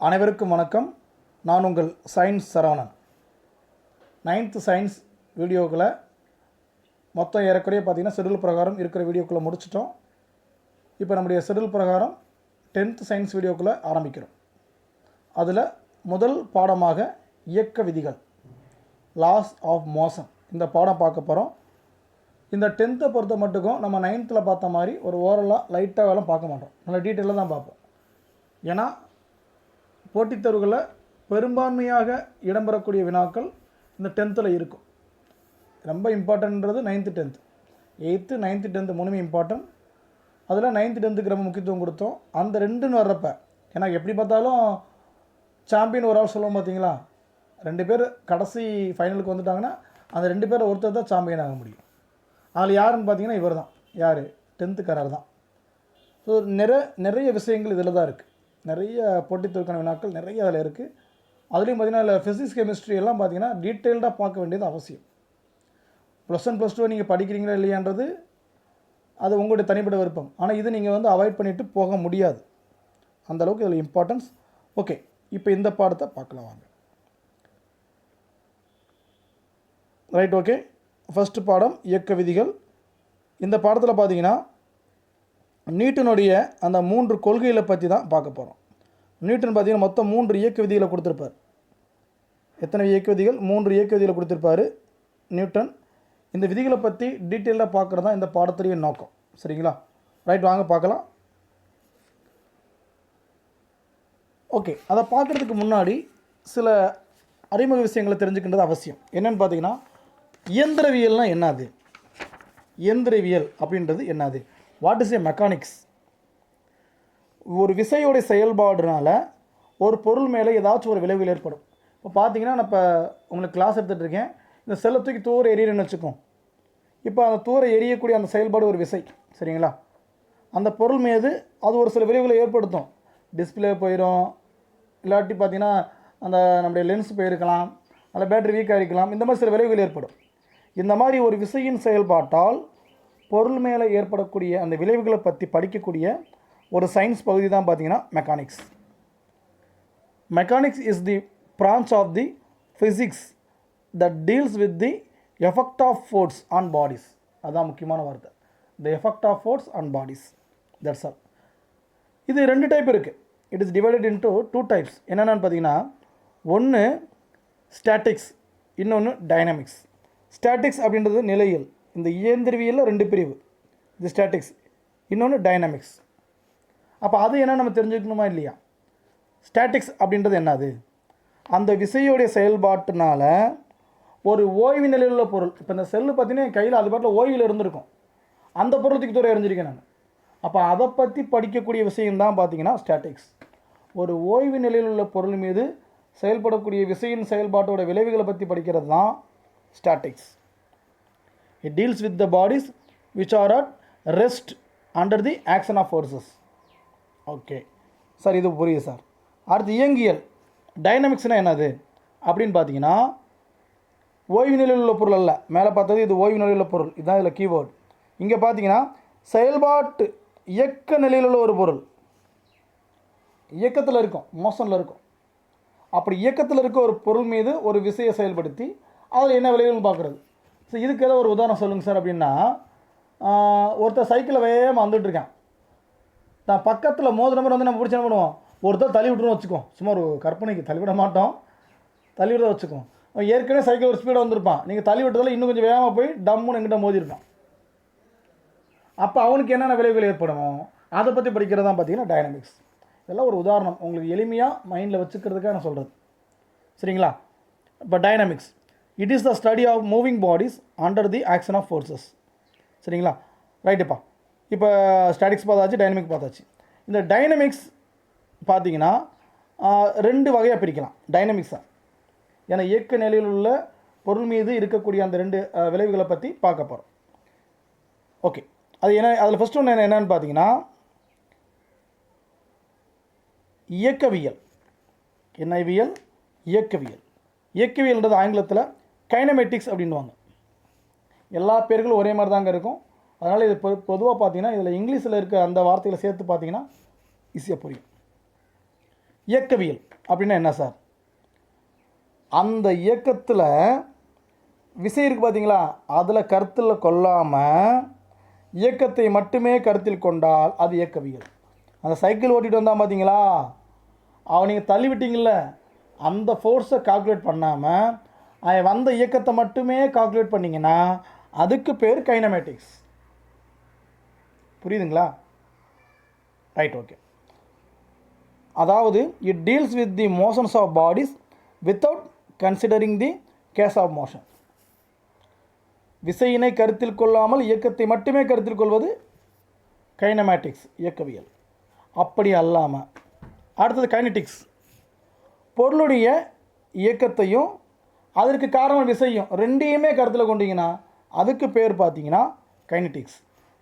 அனைவருக்கும் வணக்கம். நான் உங்கள் சயின்ஸ் சரவணன். 9th சயின்ஸ் வீடியோக்களை மொத்தம் ஏறக்குறைய பார்த்திங்கன்னா ஷெடியூல் பிரகாரம் இருக்கிற வீடியோக்குள்ளே முடிச்சிட்டோம். இப்போ நம்முடைய ஷெடியூல் பிரகாரம் 10th சயின்ஸ் வீடியோக்குள்ளே ஆரம்பிக்கிறோம். அதில் முதல் பாடமாக இயக்க விதிகள், லாஸ் ஆஃப் மோஷன், இந்த பாடம் பார்க்க போகிறோம். இந்த 10th பொறுத்த மட்டுக்கும் நம்ம 9th பார்த்த மாதிரி ஒரு ஓரலாக லைட்டாக வேலை பார்க்க மாட்டோம், நல்ல டீட்டெயிலாக தான் பார்ப்போம். ஏன்னா போட்டித் தேர்வுகளில் பெரும்பான்மையாக இடம்பெறக்கூடிய வினாக்கள் இந்த 10th இருக்கும். ரொம்ப இம்பார்ட்டன்றது 9th 10th, 8th 9th 10th மூணுமே இம்பார்ட்டன்ட். அதில் 9th 10th ரொம்ப முக்கியத்துவம் கொடுத்தோம். அந்த ரெண்டுன்னு வர்றப்ப, ஏன்னா எப்படி பார்த்தாலும் சாம்பியன் ஒரு ஆள் சொல்லுவோம் பார்த்தீங்களா, 2 பேர் கடைசி ஃபைனலுக்கு வந்துட்டாங்கன்னா அந்த 2 பேர் ஒருத்தர் தான் சாம்பியன் ஆக முடியும். அதில் யாருன்னு பார்த்தீங்கன்னா இவர் தான். யார்? 10th காரர் தான். ஸோ நிறைய விஷயங்கள் இதில் தான் இருக்குது. நிறைய போட்டித் தேர்வுக்கான வினாக்கள் நிறைய அதில் இருக்குது. அதுலேயும் பார்த்திங்கன்னா அதில் ஃபிசிக்ஸ் கெமிஸ்ட்ரி எல்லாம் பார்த்திங்கன்னா டீட்டெயில்டாக பார்க்க வேண்டியது அவசியம். +1 +2 நீங்கள் படிக்கிறீங்களா இல்லையான்றது அது உங்களுடைய தனிப்பட்ட விருப்பம். ஆனால் இது நீங்கள் அவாய்ட் பண்ணிவிட்டு போக முடியாது, அந்தளவுக்கு இதில் இம்பார்ட்டன்ஸ். ஓகே, இப்போ இந்த பாடத்தை பார்க்கலாம் வாங்க. Right, okay. ஃபஸ்ட்டு பாடம் இயக்க விதிகள். இந்த பாடத்தில் பார்த்தீங்கன்னா நியூட்டனுடைய அந்த 3 கொள்கைகளை பற்றி தான் பார்க்க போகிறோம். நியூட்டன் பார்த்திங்கன்னா மொத்தம் 3 இயக்க விதிகளை கொடுத்துருப்பார். எத்தனை இயக்க விதிகள்? 3 இயக்க விதிகளை கொடுத்துருப்பார் நியூட்டன். இந்த விதிகளை பற்றி டீட்டெயிலாக பார்க்குறது தான் இந்த பாடத்துடைய நோக்கம். சரிங்களா? ரைட், வாங்க பார்க்கலாம். ஓகே, அதை பார்க்குறதுக்கு முன்னாடி சில அறிமுக விஷயங்களை தெரிஞ்சுக்கின்றது அவசியம். என்னென்னு பார்த்தீங்கன்னா, இயந்திரவியல்னால் என்னது, இயந்திரவியல் அப்படின்றது என்னது, வாட் இஸ் ஏ மெக்கானிக்ஸ். ஒரு விசையோடைய செயல்பாடுனால ஒரு பொருள் மேலே ஏதாச்சும் ஒரு விளைவுகள் ஏற்படும். இப்போ பார்த்தீங்கன்னா நான் இப்போ உங்களுக்கு கிளாஸ் எடுத்துகிட்டு இருக்கேன். இந்த செல்லை தூக்கி தூர எரியணும்னு வச்சுக்கோம். இப்போ அந்த தூர எரியக்கூடிய அந்த செயல்பாடு ஒரு விசை, சரிங்களா? அந்த பொருள் மீது அது ஒரு சில விளைவுகளை ஏற்படுத்தும். டிஸ்பிளே போயிடும், இல்லாட்டி பார்த்தீங்கன்னா அந்த நம்முடைய லென்ஸ் போயிருக்கலாம், அதில் பேட்டரி வீக்காக இருக்கலாம். இந்த மாதிரி சில விளைவுகள் ஏற்படும். இந்த மாதிரி ஒரு விசையின் செயல்பாட்டால் பொருள் மேலே ஏற்படக்கூடிய அந்த விளைவுகளை பற்றி படிக்கக்கூடிய ஒரு சயின்ஸ் பகுதி தான் பார்த்திங்கன்னா mechanics. Mechanics is the branch of the physics that deals with the effect of force on bodies. அதுதான் முக்கியமான வார்த்தை, the effect of force on bodies. That's all. இது 2 டைப் இருக்குது. It is divided into 2 types. என்னென்னு பார்த்தீங்கன்னா, ஒன்று statics, இன்னொன்று dynamics. Statics அப்படின்றது நிலையியல். இந்த இயந்திரவியலில் 2 பிரிவு, இது ஸ்டாட்டிக்ஸ், இன்னொன்று டைனமிக்ஸ். அப்போ அது என்ன நம்ம தெரிஞ்சுக்கணுமா இல்லையா? ஸ்டாட்டிக்ஸ் அப்படின்றது என்னது? அந்த விசையோடைய செயல்பாட்டினால ஒரு ஓய்வு நிலையில் உள்ள பொருள், இப்போ இந்த செல்லு பார்த்தீங்கன்னா என் கையில் அது பாட்டில் ஓய்வில் இருந்திருக்கும், அந்த பொருளுக்கு தூரம் எரிஞ்சிருக்கேன் நான். அப்போ அதை பற்றி படிக்கக்கூடிய விஷயம்தான் பார்த்தீங்கன்னா ஸ்டாட்டிக்ஸ். ஒரு ஓய்வு நிலையில் உள்ள பொருள் மீது செயல்படக்கூடிய விசையின் செயல்பாட்டோட விளைவுகளை பற்றி படிக்கிறது தான் statics. It deals with the bodies which are at rest under the action of forces. Okay sir, இது புரியுது சார். அடுத்து இயங்கியல், டைனமிக்ஸ்னால் என்னது அப்படின்னு பார்த்தீங்கன்னா, ஓய்வு நிலையில் உள்ள பொருள் அல்ல. மேலே பார்த்தது இது ஓய்வு நிலையில் உள்ள பொருள், இதுதான் இதில் கீவேர்டு. இங்கே பார்த்தீங்கன்னா செயல்பாட்டு இயக்க நிலையில் உள்ள ஒரு பொருள், இயக்கத்தில் இருக்கும், மோஷனில் இருக்கும். அப்படி இயக்கத்தில் இருக்க ஒரு பொருள் மீது ஒரு விசையை செயல்படுத்தி அதில் என்ன விளைவுகள் பார்க்குறது. ஸோ இதுக்கு ஏதோ ஒரு உதாரணம் சொல்லுங்கள் சார் அப்படின்னா, ஒருத்தர் சைக்கிளில் வேகமாக வந்துட்டுருக்கான், தான் பக்கத்தில் மோதிர மாதிரி நம்ம பிடிச்சி என்ன பண்ணுவோம், ஒருத்தர் தள்ளி விட்டுருன்னு வச்சுக்கோம். சும்மா ஒரு கற்பனைக்கு, தள்ளிவிட மாட்டோம், தள்ளி விட வச்சுக்கோம். ஏற்கனவே சைக்கிள் ஒரு ஸ்பீடாக வந்திருப்பான், நீங்கள் தள்ளி விட்டதில் இன்னும் கொஞ்சம் வேகமாக போய் டம்முன்னு எங்கிட்ட மோதிருப்பான். அப்போ அவனுக்கு என்னென்ன விளைவுகள் ஏற்படும், அதை பற்றி படிக்கிறது தான் பார்த்தீங்கன்னா டைனமிக்ஸ். இதெல்லாம் ஒரு உதாரணம் உங்களுக்கு எளிமையாக மைண்டில் வச்சுக்கிறதுக்காக நான் சொல்கிறது, சரிங்களா? இப்போ dynamics, it is the study of moving bodies under the action of forces. சரிங்களா? ரைட்டுப்பா. இப்போ ஸ்டாட்டிக்ஸ் பார்த்தாச்சு, டைனமிக்ஸ் பார்த்தாச்சு. இந்த டைனமிக்ஸ் பார்த்தீங்கன்னா 2 வகையாக பிரிக்கலாம் டைனமிக்ஸாக. ஏன்னா இயக்க நிலையில் உள்ள பொருள் மீது இருக்கக்கூடிய அந்த 2 விளைவுகளை பற்றி பார்க்க போகிறோம். ஓகே, அது என்ன, அதில் ஃபஸ்ட்டு ஒன்று என்னென்னு பார்த்தீங்கன்னா இயக்கவியல். என்னவியல்? இயக்கவியல். இயக்கவியல்ன்றது ஆங்கிலத்தில் கைனமெட்டிக்ஸ் அப்படின்வாங்க. எல்லா பேர்களும் ஒரே மாதிரி தாங்க இருக்கும். அதனால் இது பொதுவாக பார்த்தீங்கன்னா இதில் இங்கிலீஷில் இருக்க அந்த வார்த்தைகளை சேர்த்து பார்த்தீங்கன்னா ஈஸியாக புரியும். இயக்கவியல் அப்படின்னா என்ன சார்? அந்த இயக்கத்தில் விசை இருக்குது பார்த்தீங்களா, அதில் கருத்தில் கொள்ளாமல் இயக்கத்தை மட்டுமே கருத்தில் கொண்டால் அது இயக்கவியல். அந்த சைக்கிள் ஓட்டிகிட்டு வந்தால் பார்த்தீங்களா, நீங்கள் தள்ளி விட்டீங்கள, அந்த ஃபோர்ஸை கால்குலேட் பண்ணாமல் அவன் வந்த இயக்கத்தை மட்டுமே கால்குலேட் பண்ணிங்கன்னா அதுக்கு பேர் கைனமேட்டிக்ஸ். புரியுதுங்களா? Right, okay. அதாவது it deals with the motions of bodies without considering the case of motion. விசையினை கருத்தில் கொள்ளாமல் இயக்கத்தை மட்டுமே கருத்தில் கொள்வது கைனமேட்டிக்ஸ், இயக்கவியல். அப்படி அல்லாமல் அடுத்தது கைனடிக்ஸ். பொருளுடைய இயக்கத்தையும் அதற்கு காரணம் விசையும் ரெண்டையுமே கருத்தில் கொண்டீங்கன்னா அதுக்கு பேர் பார்த்தீங்கன்னா கைனடிக்ஸ்.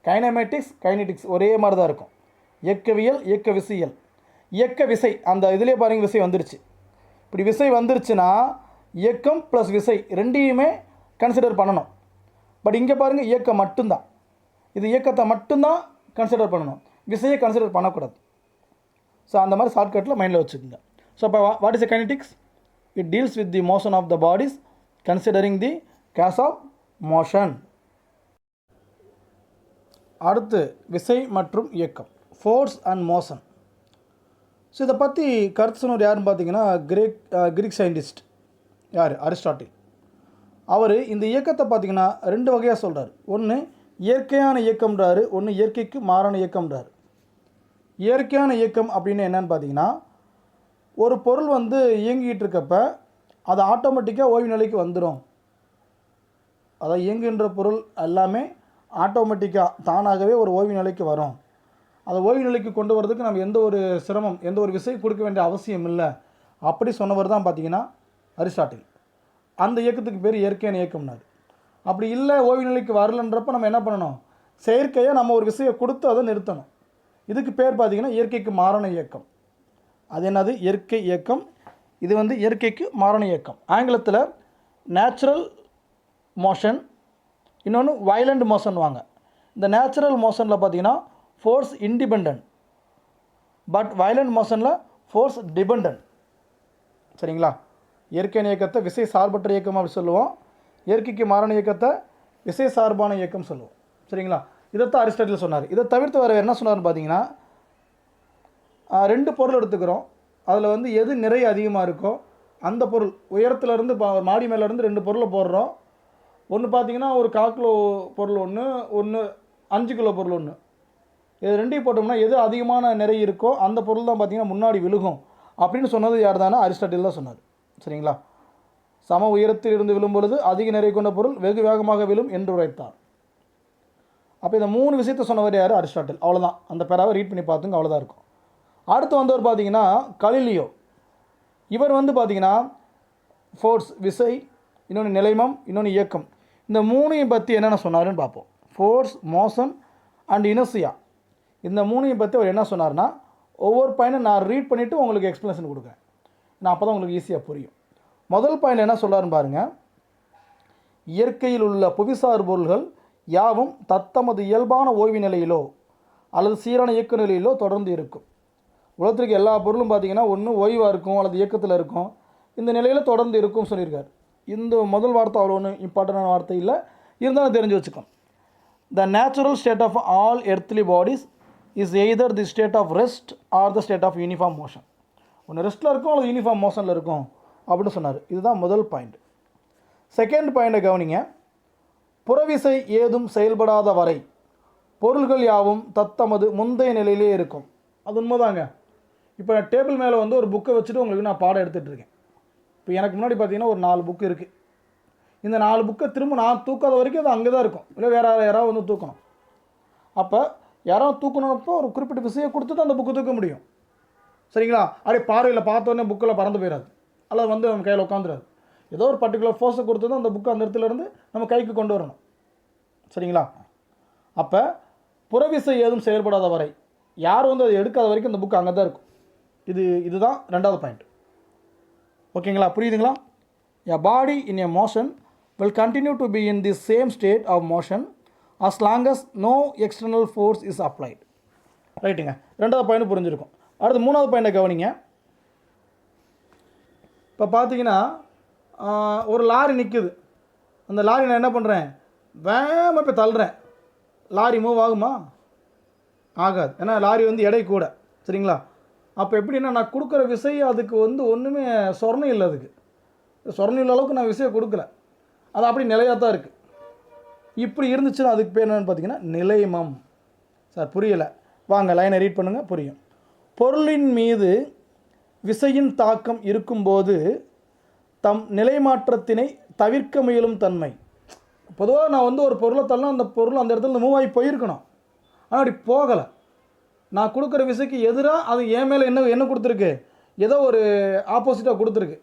கைனமேட்டிக்ஸ், கைனடிக்ஸ் ஒரே மாதிரி தான் இருக்கும். இயக்கவியல், இயக்க விசையியல். இயக்க விசை அந்த இதிலே பாருங்க, விசை வந்துருச்சு. இப்படி விசை வந்துருச்சுன்னா இயக்கம் ப்ளஸ் விசை ரெண்டையுமே கன்சிடர் பண்ணணும். பட் இங்கே பாருங்கள், இயக்கம் மட்டும்தான். இது இயக்கத்தை மட்டும்தான் கன்சிடர் பண்ணணும், விசையை கன்சிடர் பண்ணக்கூடாது. ஸோ அந்த மாதிரி ஷார்ட்கட்டில் மைண்டில் வச்சுக்கோங்க. ஸோ அப்போ what is a kinetics? It deals with the motion of the bodies considering the case of motion. அடுத்து விசை மற்றும் இயக்கம், ஃபோர்ஸ் அண்ட் மோஷன். ஸோ இதை பற்றி கருத்து சொன்னவர் யாருன்னு பார்த்தீங்கன்னா கிரீக் சயின்டிஸ்ட் யார்? அரிஸ்டாட்டில். அவர் இந்த இயக்கத்தை பார்த்திங்கன்னா ரெண்டு வகையாக சொல்கிறார். ஒன்று இயற்கையான இயக்கம்ன்றாரு, ஒன்று இயற்கைக்கு மாறான இயக்கம்ன்றார். இயற்கையான இயக்கம் அப்படின்னு என்னென்னு பார்த்தீங்கன்னா, ஒரு பொருள் இயங்கிட்டு இருக்கப்ப அது ஆட்டோமேட்டிக்காக ஓய்வு நிலைக்கு வந்துடும். அதாவது இயங்குகின்ற பொருள் எல்லாமே ஆட்டோமேட்டிக்காக தானாகவே ஒரு ஓய்வு நிலைக்கு வரும். அதை ஓய்வு நிலைக்கு கொண்டு வரதுக்கு நம்ம எந்த ஒரு சிரமம், எந்த ஒரு விசை கொடுக்க வேண்டிய அவசியம் இல்லை. அப்படி சொன்னவர் தான் பார்த்திங்கன்னா அரிஸ்டாட்டில். அந்த இயக்கத்துக்கு பேர் இயற்கையான இயக்கம்னாரு. அப்படி இல்லை, ஓய்வு நிலைக்கு வரலன்றப்ப நம்ம என்ன பண்ணணும்? செயற்கையாக நம்ம ஒரு விசையை கொடுத்து அதை நிறுத்தணும். இதுக்கு பேர் பார்த்திங்கன்னா இயற்கைக்கு மாறான இயக்கம். அது என்னது? இயற்கை இயக்கம். இது இயற்கைக்கு மாறான இயக்கம். ஆங்கிலத்தில் நேச்சுரல் மோஷன், இன்னொன்று வயலண்ட் மோஷன் வாங்க. இந்த நேச்சுரல் மோஷனில் பார்த்திங்கன்னா ஃபோர்ஸ் இண்டிபெண்டன்ட், பட் வயலண்ட் மோஷனில் ஃபோர்ஸ் டிபெண்டன்ட். சரிங்களா? இயற்கையான இயக்கத்தை விசை சார்பற்ற இயக்கம் அப்படி சொல்லுவோம். இயற்கைக்கு மாறான இயக்கத்தை விசை சார்பான இயக்கம் சொல்லுவோம். சரிங்களா? இதைத்தான் அரிஸ்டாட்டில் சொன்னார். இதை தவிர்த்து வேறு என்ன சொன்னார்னு பார்த்தீங்கன்னா, ரெண்டு பொருள் எடுத்துக்கிறோம். அதில் எது நிறைய அதிகமாக இருக்கோ அந்த பொருள் உயரத்துலேருந்து மாடி மேலேருந்து ரெண்டு பொருளை போடுறோம். ஒன்று பார்த்தீங்கன்னா ஒரு 1/4 கிலோ பொருள் ஒன்று, ஒன்று 5 கிலோ பொருள் ஒன்று. இது ரெண்டையும் போட்டோம்னா எது அதிகமான நிறை இருக்கோ அந்த பொருள் தான் பார்த்திங்கன்னா முன்னாடி விழுகும் அப்படின்னு சொன்னது யார் தானே? அரிஸ்டாட்டில் தான் சொன்னார். சரிங்களா? சம உயரத்தில் இருந்து விழும் பொழுது அதிக நிறை கொண்ட பொருள் வெகு வேகமாக விழும் என்று உரைத்தார். அப்போ இந்த 3 விஷயத்தை சொன்னவர் யார்? அரிஸ்டாட்டில். அவ்வளோதான். அந்த பேராவை ரீட் பண்ணி பார்த்துங்க, அவ்வளோதான் இருக்கும். அடுத்து வந்தவர் பார்த்தீங்கன்னா கலிலியோ. இவர் பார்த்தீங்கன்னா ஃபோர்ஸ் விசை, இன்னொன்று நிலைமம், இன்னொன்று இயக்கம், இந்த 3ஐயும் பற்றி என்னென்ன சொன்னாருன்னு பார்ப்போம். ஃபோர்ஸ், மோஷன் அண்ட் இனர்சியா, இந்த 3ஐயும் பற்றி அவர் என்ன சொன்னார்னா ஒவ்வொரு பாயிண்ட்டும் நான் ரீட் பண்ணிவிட்டு உங்களுக்கு எக்ஸ்ப்ளனேஷன் கொடுக்குறேன். நான் அப்போ தான் உங்களுக்கு ஈஸியாக புரியும். முதல் பாயிண்ட் என்ன சொல்கிறாருன்னு பாருங்கள். இயற்கையில் உள்ள புவிசார் பொருள்கள் யாவும் தத்தமது இயல்பான ஓய்வு நிலையிலோ அல்லது சீரான இயக்க நிலையிலோ தொடர்ந்து இருக்கும். உலகத்திற்கு எல்லா பொருளும் பார்த்திங்கன்னா ஒன்று ஓய்வாக இருக்கும் அல்லது இயக்கத்தில் இருக்கும், இந்த நிலையில் தொடர்ந்து இருக்கும்னு சொல்லியிருக்கார். இந்த முதல் வார்த்தை அவ்வளோ ஒன்று இம்பார்ட்டண்டான வார்த்தை இல்லை, இருந்தாலும் தெரிஞ்சு வச்சுக்கோம். The natural state of all earthly bodies is either the state of rest or the state of uniform motion. ஒன்று ரெஸ்ட்டில் இருக்கும் அல்லது யூனிஃபார்ம் மோஷனில் இருக்கும் அப்படின்னு சொன்னார். இதுதான் முதல் பாயிண்ட். செகண்ட் பாயிண்ட்டை கவனிங்க. புறவிசை ஏதும் செயல்படாத வரை பொருள்கள் யாவும் தத்தமது முந்தைய நிலையிலே இருக்கும். அது உண்மைதாங்க. இப்போ நான் டேபிள் மேலே ஒரு புக்கை வச்சுட்டு உங்களுக்கு நான் பாடம் எடுத்துகிட்டு இருக்கேன். இப்போ எனக்கு முன்னாடி பார்த்தீங்கன்னா ஒரு 4 புக்கு இருக்குது. இந்த 4 புக்கை திரும்ப நான் தூக்காத வரைக்கும் அது அங்கே தான் இருக்கும். இல்லை வேறு யாராவது தூக்கணும். அப்போ யாராவது தூக்கணும்ப்போ ஒரு குறிப்பிட்ட விசையை கொடுத்துட்டு அந்த புக்கு தூக்க முடியும். சரிங்களா? அப்படியே பார்வையில் பார்த்தோன்னே புக்கில் பறந்து போயிடாது, அல்லது நம்ம கையில் உட்காந்துடாது. ஏதோ ஒரு பர்டிகுலர் ஃபோர்ஸை கொடுத்து தான் அந்த புக்கு அந்த இடத்துலேருந்து நம்ம கைக்கு கொண்டு வரணும். சரிங்களா? அப்போ புறவிசை ஏதும் செயல்படாத வரை, யார் அதை எடுக்காத வரைக்கும் அந்த புக்கு அங்கே தான் இருக்கும். இதுதான் ரெண்டாவது பாயிண்ட். ஓகேங்களா? புரியுதுங்களா? A body in a motion will continue to be in the same state of motion as long as no external force is applied. ரைட்டுங்க. ரெண்டாவது பாயிண்ட் புரிஞ்சிருக்கும். அடுத்து மூணாவது பாயிண்ட்டை கவனிங்க. இப்போ பார்த்தீங்கன்னா ஒரு லாரி நிற்குது. அந்த லாரி நான் என்ன பண்ணுறேன், வேகமாக இப்போ தள்ளுறேன். லாரி மூவ் ஆகுமா? ஆகாது. ஏன்னா லாரி வந்து எடை கூட. சரிங்களா? அப்போ எப்படின்னா நான் கொடுக்குற விசை அதுக்கு வந்து ஒன்றுமே சொரணை இல்லை. அதுக்கு சொரணை இல்லாத அளவுக்கு நான் விசையை கொடுக்கல. அது அப்படி நிலையாக தான் இருக்குது. இப்படி இருந்துச்சுன்னா அதுக்கு பேர் என்னென்னு பார்த்தீங்கன்னா நிலைமம். சார் புரியலை, வாங்க லைனை ரீட் பண்ணுங்கள், புரியும். பொருளின் மீது விசையின் தாக்கம் இருக்கும்போது தம் நிலைமாற்றத்தினை தவிர்க்க முயலும் தன்மை. பொதுவாக நான் வந்து ஒரு பொருளை தள்ளனா அந்த பொருள் அந்த இடத்துல மூவ் ஆகி போயிருக்கணும். ஆனால் அப்படி போகலை. நான் கொடுக்குற விசைக்கு எதிராக அது என் மேலே என்ன கொடுத்துருக்கு, ஏதோ ஒரு ஆப்போசிட்டாக கொடுத்துருக்கு.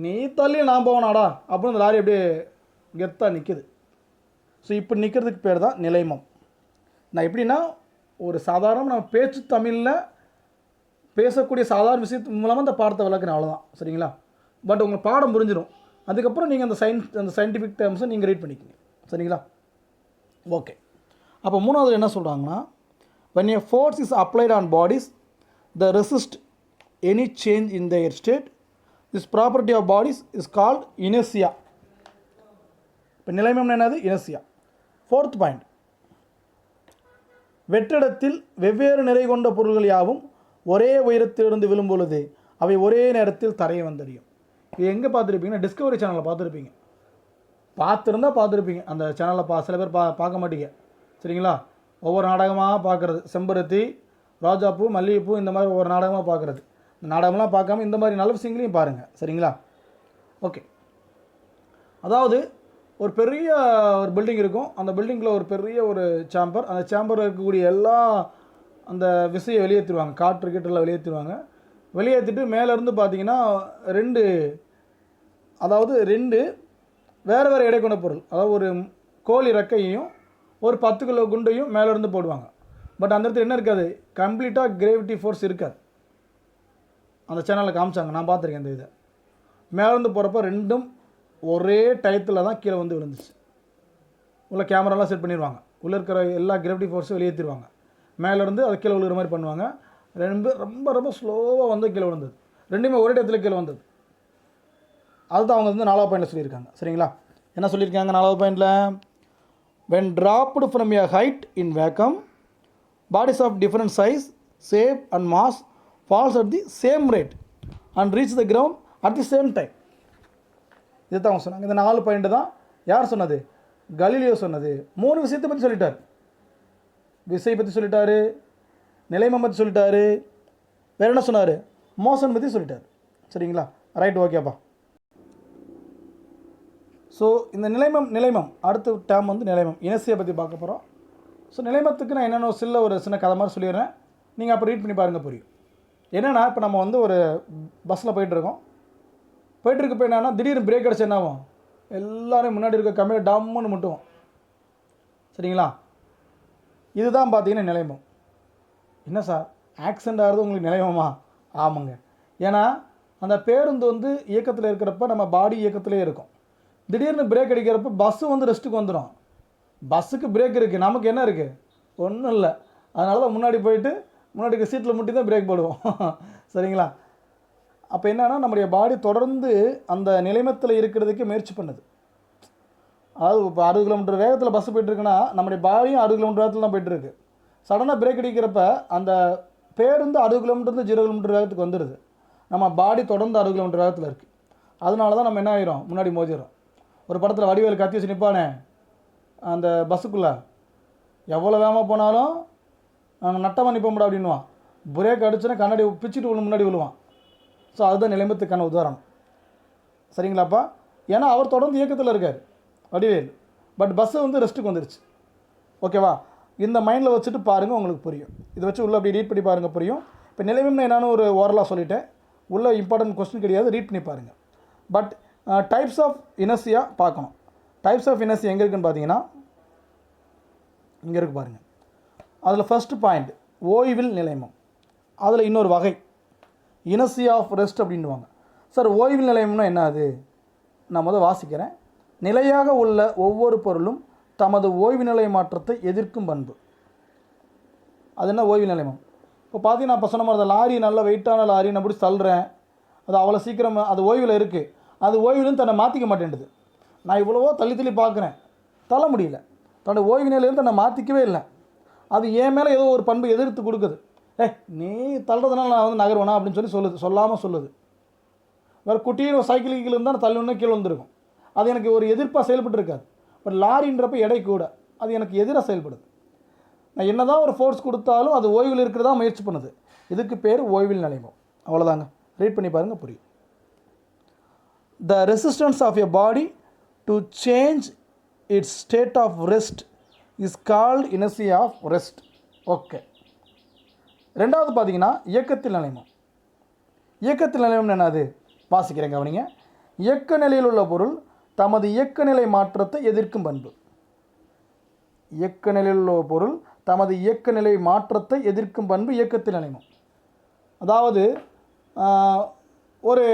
நீ தள்ளி நான் போவேனாடா அப்படின்னு அந்த லாரி அப்படியே கெத்தாக நிற்கிது. ஸோ இப்படி நிற்கிறதுக்கு பேர் தான் நிலைமம். நான் எப்படின்னா ஒரு சாதாரண நம்ம பேச்சு தமிழில் பேசக்கூடிய சாதாரண விஷயத்து மூலமாக அந்த பாடத்தை விளக்குறேன், அவ்வளோதான். சரிங்களா? பட் உங்களுக்கு பாடம் புரிஞ்சிடும். அதுக்கப்புறம் நீங்கள் அந்த சயின்டிஃபிக் டேர்ம்ஸை நீங்கள் ரீட் பண்ணிக்கிங்க. சரிங்களா? ஓகே. அப்போ மூணாவது என்ன சொல்கிறாங்கன்னா, when a force is applied on bodies that resist any change in their state, this property of bodies is called inertia. இப்போ நிலைமம் என்னது? இனர்சியா. ஃபோர்த் பாயிண்ட், வெற்றிடத்தில் வெவ்வேறு நிறை கொண்ட பொருள்கள் யாவும் ஒரே உயரத்திலிருந்து விழும் பொழுது அவை ஒரே நேரத்தில் தரையை வந்தடையும். இது எங்கே பார்த்துருப்பீங்கன்னா டிஸ்கவரி சேனலில் பார்த்துருப்பீங்க. பார்த்துருப்பீங்க. அந்த சேனலில் சில பேர் பார்க்க மாட்டீங்க. சரிங்களா? ஒவ்வொரு நாடகமாக பார்க்குறது, செம்பருத்தி, ரோஜாப்பூ, மல்லிகைப்பூ, இந்த மாதிரி ஒவ்வொரு நாடகமாக பார்க்குறது. இந்த நாடகம்லாம் பார்க்காம இந்த மாதிரி நல்ல விஷயங்களையும் பாருங்கள். சரிங்களா? ஓகே. அதாவது ஒரு பெரிய ஒரு பில்டிங் இருக்கும். அந்த பில்டிங்கில் ஒரு பெரிய ஒரு சேம்பர். அந்த சேம்பரில் இருக்கக்கூடிய எல்லா அந்த விசையை வெளியேற்றிடுவாங்க. காற்று கீட்டெல்லாம் வெளியேற்றிடுவாங்க. வெளியேற்றிட்டு மேலேருந்து பார்த்தீங்கன்னா ரெண்டு வேறு வேறு எடை கொண்ட பொருள், அதாவது ஒரு கோழி ரெக்கையையும் ஒரு 10 கிலோ குண்டையும் மேலேருந்து போடுவாங்க. பட் அந்த இடத்துல என்ன இருக்காது, கம்ப்ளீட்டாக கிராவிட்டி ஃபோர்ஸ் இருக்காது. அந்த சேனலில் காமிச்சாங்க, நான் பார்த்துருக்கேன். அந்த இதை மேலேருந்து போகிறப்ப ரெண்டும் ஒரே டயத்தில் தான் கீழே வந்து விழுந்துச்சு. உள்ள கேமராலாம் செட் பண்ணிடுவாங்க. உள்ளே இருக்கிற எல்லா கிராவிட்டி ஃபோர்ஸும் வெளியேற்றிடுவாங்க. மேலேருந்து அது கீழே விழுகிற மாதிரி பண்ணுவாங்க. ரொம்ப ரொம்ப ஸ்லோவாக வந்து கீழே விழுந்தது. ரெண்டுமே ஒரே இடத்துல கீழே வந்தது. அதுதான் அவங்க வந்து 4வது பாயிண்டில் சொல்லியிருக்காங்க. சரிங்களா? என்ன சொல்லியிருக்காங்க 4வது பாயிண்டில்? when dropped from a height in vacuum, bodies of different size, shape and mass falls at the same rate and reach the ground at the same time. இது தான் அவங்க சொன்னாங்க. இந்த 4 பாயிண்ட் தான் யார் சொன்னது? கலீலியோ சொன்னது. 3 விஷயத்தை பற்றி சொல்லிட்டார். விசை பற்றி சொல்லிட்டாரு, நிலைமம் பற்றி சொல்லிட்டாரு, வேறு என்ன சொன்னார்? மோஷன் பற்றி சொல்லிட்டார். சரிங்களா? ரைட், ஓகேப்பா. ஸோ இந்த நிலைமம் அடுத்த டேர்ம் வந்து நிலைமம், இனர்சியை பற்றி பார்க்க போகிறோம். ஸோ நிலைமத்துக்கு நான் என்னென்ன ஒரு சின்ன கதை மாதிரி சொல்லிடுறேன். நீங்கள் அப்போ ரீட் பண்ணி பாருங்கள், புரியும். என்னென்னா இப்போ நம்ம வந்து ஒரு பஸ்ஸில் போயிட்டுருக்கோம். போயிட்டுருக்கப்போ என்னென்னா திடீர்னு பிரேக் அடிச்சு என்ன ஆகும், எல்லோரும் முன்னாடி இருக்க கம்மியாக டம்முன்னு முட்டுவோம். சரிங்களா? இதுதான் பார்த்தீங்கன்னா நிலைமம். என்ன சார் ஆக்சிடெண்ட் ஆகிறது உங்களுக்கு நிலைமமா? ஆமாங்க. ஏன்னா அந்த பேருந்து வந்து இயக்கத்தில் இருக்கிறப்ப நம்ம பாடி இயக்கத்திலே இருக்கும். திடீர்னு பிரேக் அடிக்கிறப்ப பஸ்ஸு வந்து ரெஸ்ட்டுக்கு வந்துடும். பஸ்ஸுக்கு பிரேக் இருக்குது, நமக்கு என்ன இருக்குது? ஒன்றும் இல்லை. அதனால தான் முன்னாடி சீட்டில் முட்டி தான் பிரேக் போடுவோம். சரிங்களா? அப்போ என்னென்னா நம்முடைய பாடி தொடர்ந்து அந்த நிலைமத்தில் இருக்கிறதுக்கு முயற்சி பண்ணுது. அதாவது இப்போ 60 கிலோமீட்டர் வேகத்தில் பஸ்ஸு போய்ட்டுருக்குன்னா நம்முடைய பாடியும் 60 கிலோமீட்டர் வேகத்தில் தான் போய்ட்டுருக்கு. சடனாக பிரேக் அடிக்கிறப்ப அந்த பேருந்து 60 கிலோமீட்டர் 0 கிலோமீட்டர் வேகத்துக்கு வந்துடுது. நம்ம பாடி தொடர்ந்து 60 கிலோமீட்டர் வேகத்தில் இருக்குது. அதனால தான் நம்ம என்ன ஆகிரும், முன்னாடி மோதிடும். ஒரு படத்தில் வடிவேல் கத்தி வச்சு நிற்பானே அந்த பஸ்ஸுக்குள்ளே, எவ்வளோ வேகமாக போனாலும் நட்டமாக நிற்போம்டா அப்படின்வான். பிரேக் அடிச்சுன்னா கண்ணாடி பிச்சுட்டு முன்னாடி விழுவான். ஸோ அதுதான் நிலைமத்துக்கான உதாரணம். சரிங்களாப்பா? ஏன்னா அவர் தொடர்ந்து இயக்கத்தில் இருக்கார் வடிவேல். பட் பஸ்ஸு வந்து ரெஸ்ட்டுக்கு வந்துருச்சு. ஓகேவா? இந்த மைண்டில் வச்சுட்டு பாருங்கள், உங்களுக்கு புரியும். இதை வச்சு உள்ளே அப்படி ரீட் பண்ணி பாருங்கள், புரியும். இப்போ நிலைமம்னு என்னன்னு ஒரு ஓரலாக சொல்லிட்டேன். உள்ள இம்பார்ட்டன்ட் கொஸ்டின் கிடையாது, ரீட் பண்ணி பாருங்கள். பட் டைப்ஸ் ஆஃப் இனர்சியா பார்க்கணும். டைப்ஸ் ஆஃப் இனர்சியா எங்கே இருக்குன்னு பார்த்தீங்கன்னா இங்கே இருக்குது பாருங்கள். அதில் ஃபஸ்ட்டு பாயிண்ட் ஓய்வில் நிலைமம். அதில் இன்னொரு வகை இனர்சியா ஆஃப் ரெஸ்ட் அப்படின்வாங்க. சார் ஓய்வில் நிலைமம்னா என்ன? அது நான் முதல் வாசிக்கிறேன். நிலையாக உள்ள ஒவ்வொரு பொருளும் தமது ஓய்வு நிலை மாற்றத்தை எதிர்க்கும் பண்பு. அது என்ன ஓய்வு நிலைமம்? இப்போ பார்த்தீங்கன்னா இப்போ சொன்ன மாதிரி லாரி நல்ல வெயிட்டான லாரி நான் பிடிச்சி தள்ளுறேன். அது அவ்வளோ சீக்கிரம் அது ஓய்வில் இருக்குது. அது ஓய்வுலேருந்து தன்னை மாற்றிக்க மாட்டேன்டுது. நான் இவ்வளவோ தள்ளி தள்ளி பார்க்குறேன், தள்ள முடியல. தன்னோட ஓய்வு நிலையிலேருந்து தன்னை மாற்றிக்கவே இல்லை. அது என் மேலே ஏதோ ஒரு பண்பு எதிர்த்து கொடுக்குது. நீ தள்ளுறதுனால நான் வந்து நகருவேனா அப்படின்னு சொல்லுது, சொல்லாமல் சொல்லுது. வேறு குட்டியும் சைக்கிள் கீழே இருந்தால் தள்ளுன்னு கீழே வந்துருக்கும். அது எனக்கு ஒரு எதிர்ப்பாக செயல்பட்டு இருக்காது. பட் லாரின்றப்ப எடை கூட அது எனக்கு எதிராக செயல்படுது. நான் என்ன தான் ஒரு ஃபோர்ஸ் கொடுத்தாலும் அது ஓய்வில் இருக்கிறதா முயற்சி பண்ணுது. இதுக்கு பேர் ஓய்வில் நிலைமம். அவ்வளோதாங்க. ரீட் பண்ணி பாருங்கள், புரியும். The resistance of a body to change its state of rest is called inertia of rest. Okay. ரெண்டாவது பார்த்தீங்கன்னா இயக்கத்தில் நிலைமம். இயக்கத்தில் நிலைமம் என்னது வாசிக்கிறேன், கவனிங்க. இயக்க நிலையில் உள்ள பொருள் தமது இயக்க நிலை மாற்றத்தை எதிர்க்கும் பண்பு. இயக்க நிலையில் உள்ள பொருள் தமது இயக்க நிலை மாற்றத்தை எதிர்க்கும் பண்பு இயக்கத்தில் நிலைமம். அதாவது ஒரு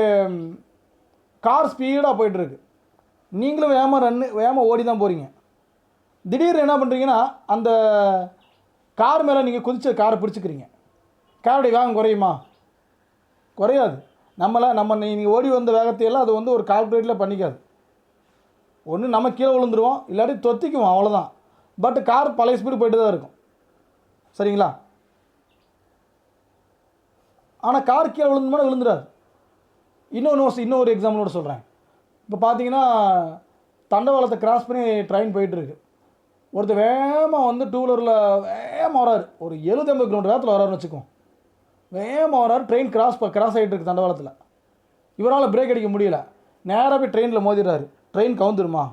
கார் ஸ்பீடாக போயிட்டுருக்கு, நீங்களும் வேகமாக ஓடி தான் போகிறீங்க. திடீர்னு என்ன பண்ணுறீங்கன்னா அந்த கார் மேலே நீங்கள் குதிச்சு காரை பிடிச்சிக்கிறீங்க. காருடைய வேகம் குறையுமா? குறையாது. நம்ம நீங்கள் ஓடி வந்த வேகத்தையெல்லாம் அது வந்து ஒரு கால்குலேட்டில் பண்ணிக்காது. ஒன்று நம்ம கீழே விழுந்துருவோம், இல்லாட்டி தொத்திக்குவோம், அவ்வளோதான். பட் கார் பழைய ஸ்பீடு போய்ட்டு தான் இருக்கும். சரிங்களா? ஆனால் கார் கீழே விழுந்துமானா விழுந்துடாது. இன்னொரு எக்ஸாம்பிளோட சொல்கிறேன். இப்போ பார்த்தீங்கன்னா தண்டவாளத்தை கிராஸ் பண்ணி ட்ரெயின் போயிட்டுருக்கு. ஒருத்தர் வேகமாக வந்து டூ வீலரில் வேகமாக வராரு, ஒரு 70-80 கிலோமீட்டர் வேகத்தில் வராருன்னு வச்சுக்கோம். வேகமாக வராரு, ட்ரெயின் கிராஸ் ஆகிட்டு இருக்கு தண்டவாளத்தில். இவரால் பிரேக் அடிக்க முடியல, நேராக போய் ட்ரெயினில் மோதிடுறாரு. ட்ரெயின் கவுந்துருமா?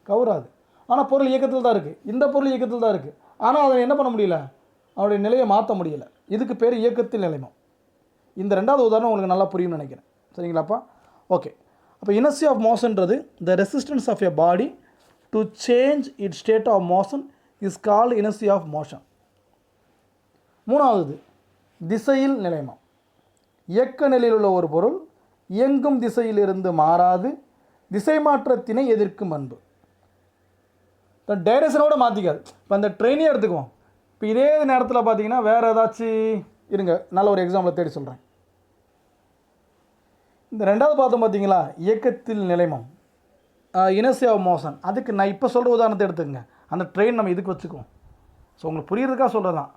கவுராது. ஆனால் பொருள் இயக்கத்தில் தான் இருக்குது. இந்த பொருள் இயக்கத்தில் தான் இருக்குது. ஆனால் அதை என்ன பண்ண முடியல, அவருடைய நிலையை மாற்ற முடியலை. இதுக்கு பேர் இயக்கத்தில் நிலைமம். இந்த ரெண்டாவது உதாரணம் உங்களுக்கு நல்லா புரியும்னு நினைக்கிறேன். சரிங்களாப்பா? ஓகே. அப்போ இனர்சி ஆஃப் மோஷன்றது the resistance of a body to change it state of motion is called inertia of motion. மூணாவது திசையில் நிலைமம். இயக்க நிலையில் உள்ள ஒரு பொருள் இயங்கும் திசையிலிருந்து மாறாது திசை மாற்றத்தினை எதிர்க்கும் பண்பு. டைரக்ஷனோட மாற்றிக்காது. இப்போ அந்த ட்ரெயினே எடுத்துக்குவோம். இப்போ இதே நேரத்தில் பார்த்தீங்கன்னா வேறு ஏதாச்சும் இருங்க, நல்ல ஒரு எக்ஸாம்பிளை தேடி சொல்கிறேன். இந்த ரெண்டாவது பார்த்தோம் பார்த்தீங்களா, இயக்கத்தில் நிலைமம், இனர்சி ஆஃப் மோஷன். அதுக்கு நான் இப்போ சொல்கிற உதாரணத்தை எடுத்துக்கங்க. அந்த ட்ரெயின் நம்ம இதுக்கு வச்சுக்குவோம். ஸோ உங்களுக்கு புரியுறதுக்காக சொல்கிறது தான்.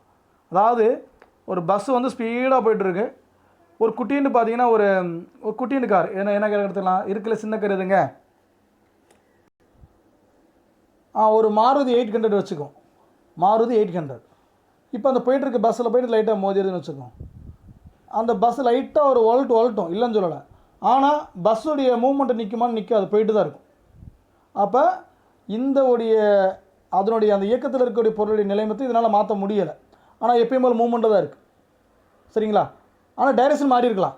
அதாவது ஒரு பஸ் வந்து ஸ்பீடாக போய்ட்டுருக்கு. ஒரு குட்டின்னு பார்த்தீங்கன்னா ஒரு குட்டின்னு கார், என்ன கார் எடுத்துக்கலாம், இருக்குல்ல சின்ன கார் எதுங்க, ஒரு மாருதி 800 வச்சுக்கோம். மாருதி 800. இப்போ அந்த போயிட்டுருக்கு பஸ்ஸில் போய்ட்டு லைட்டாக மோதிடுதுன்னு வச்சுக்கோம். அந்த பஸ் லைட்டாக ஒரு ஒழட்டும், இல்லைன்னு சொல்லலை. ஆனால் பஸ்ஸுடைய மூவ்மெண்ட்டை நிற்குமான்னு நிற்காது, போயிட்டு தான் இருக்கும். அப்போ அதனுடைய அந்த இயக்கத்தில் இருக்கக்கூடிய பொருளுடைய நிலைமத்தை இதனால் மாற்ற முடியலை. ஆனால் எப்பயும் போல் மூவ்மெண்ட்டாக தான் இருக்குது. சரிங்களா? ஆனால் டைரெக்ஷன் மாறி இருக்கலாம்.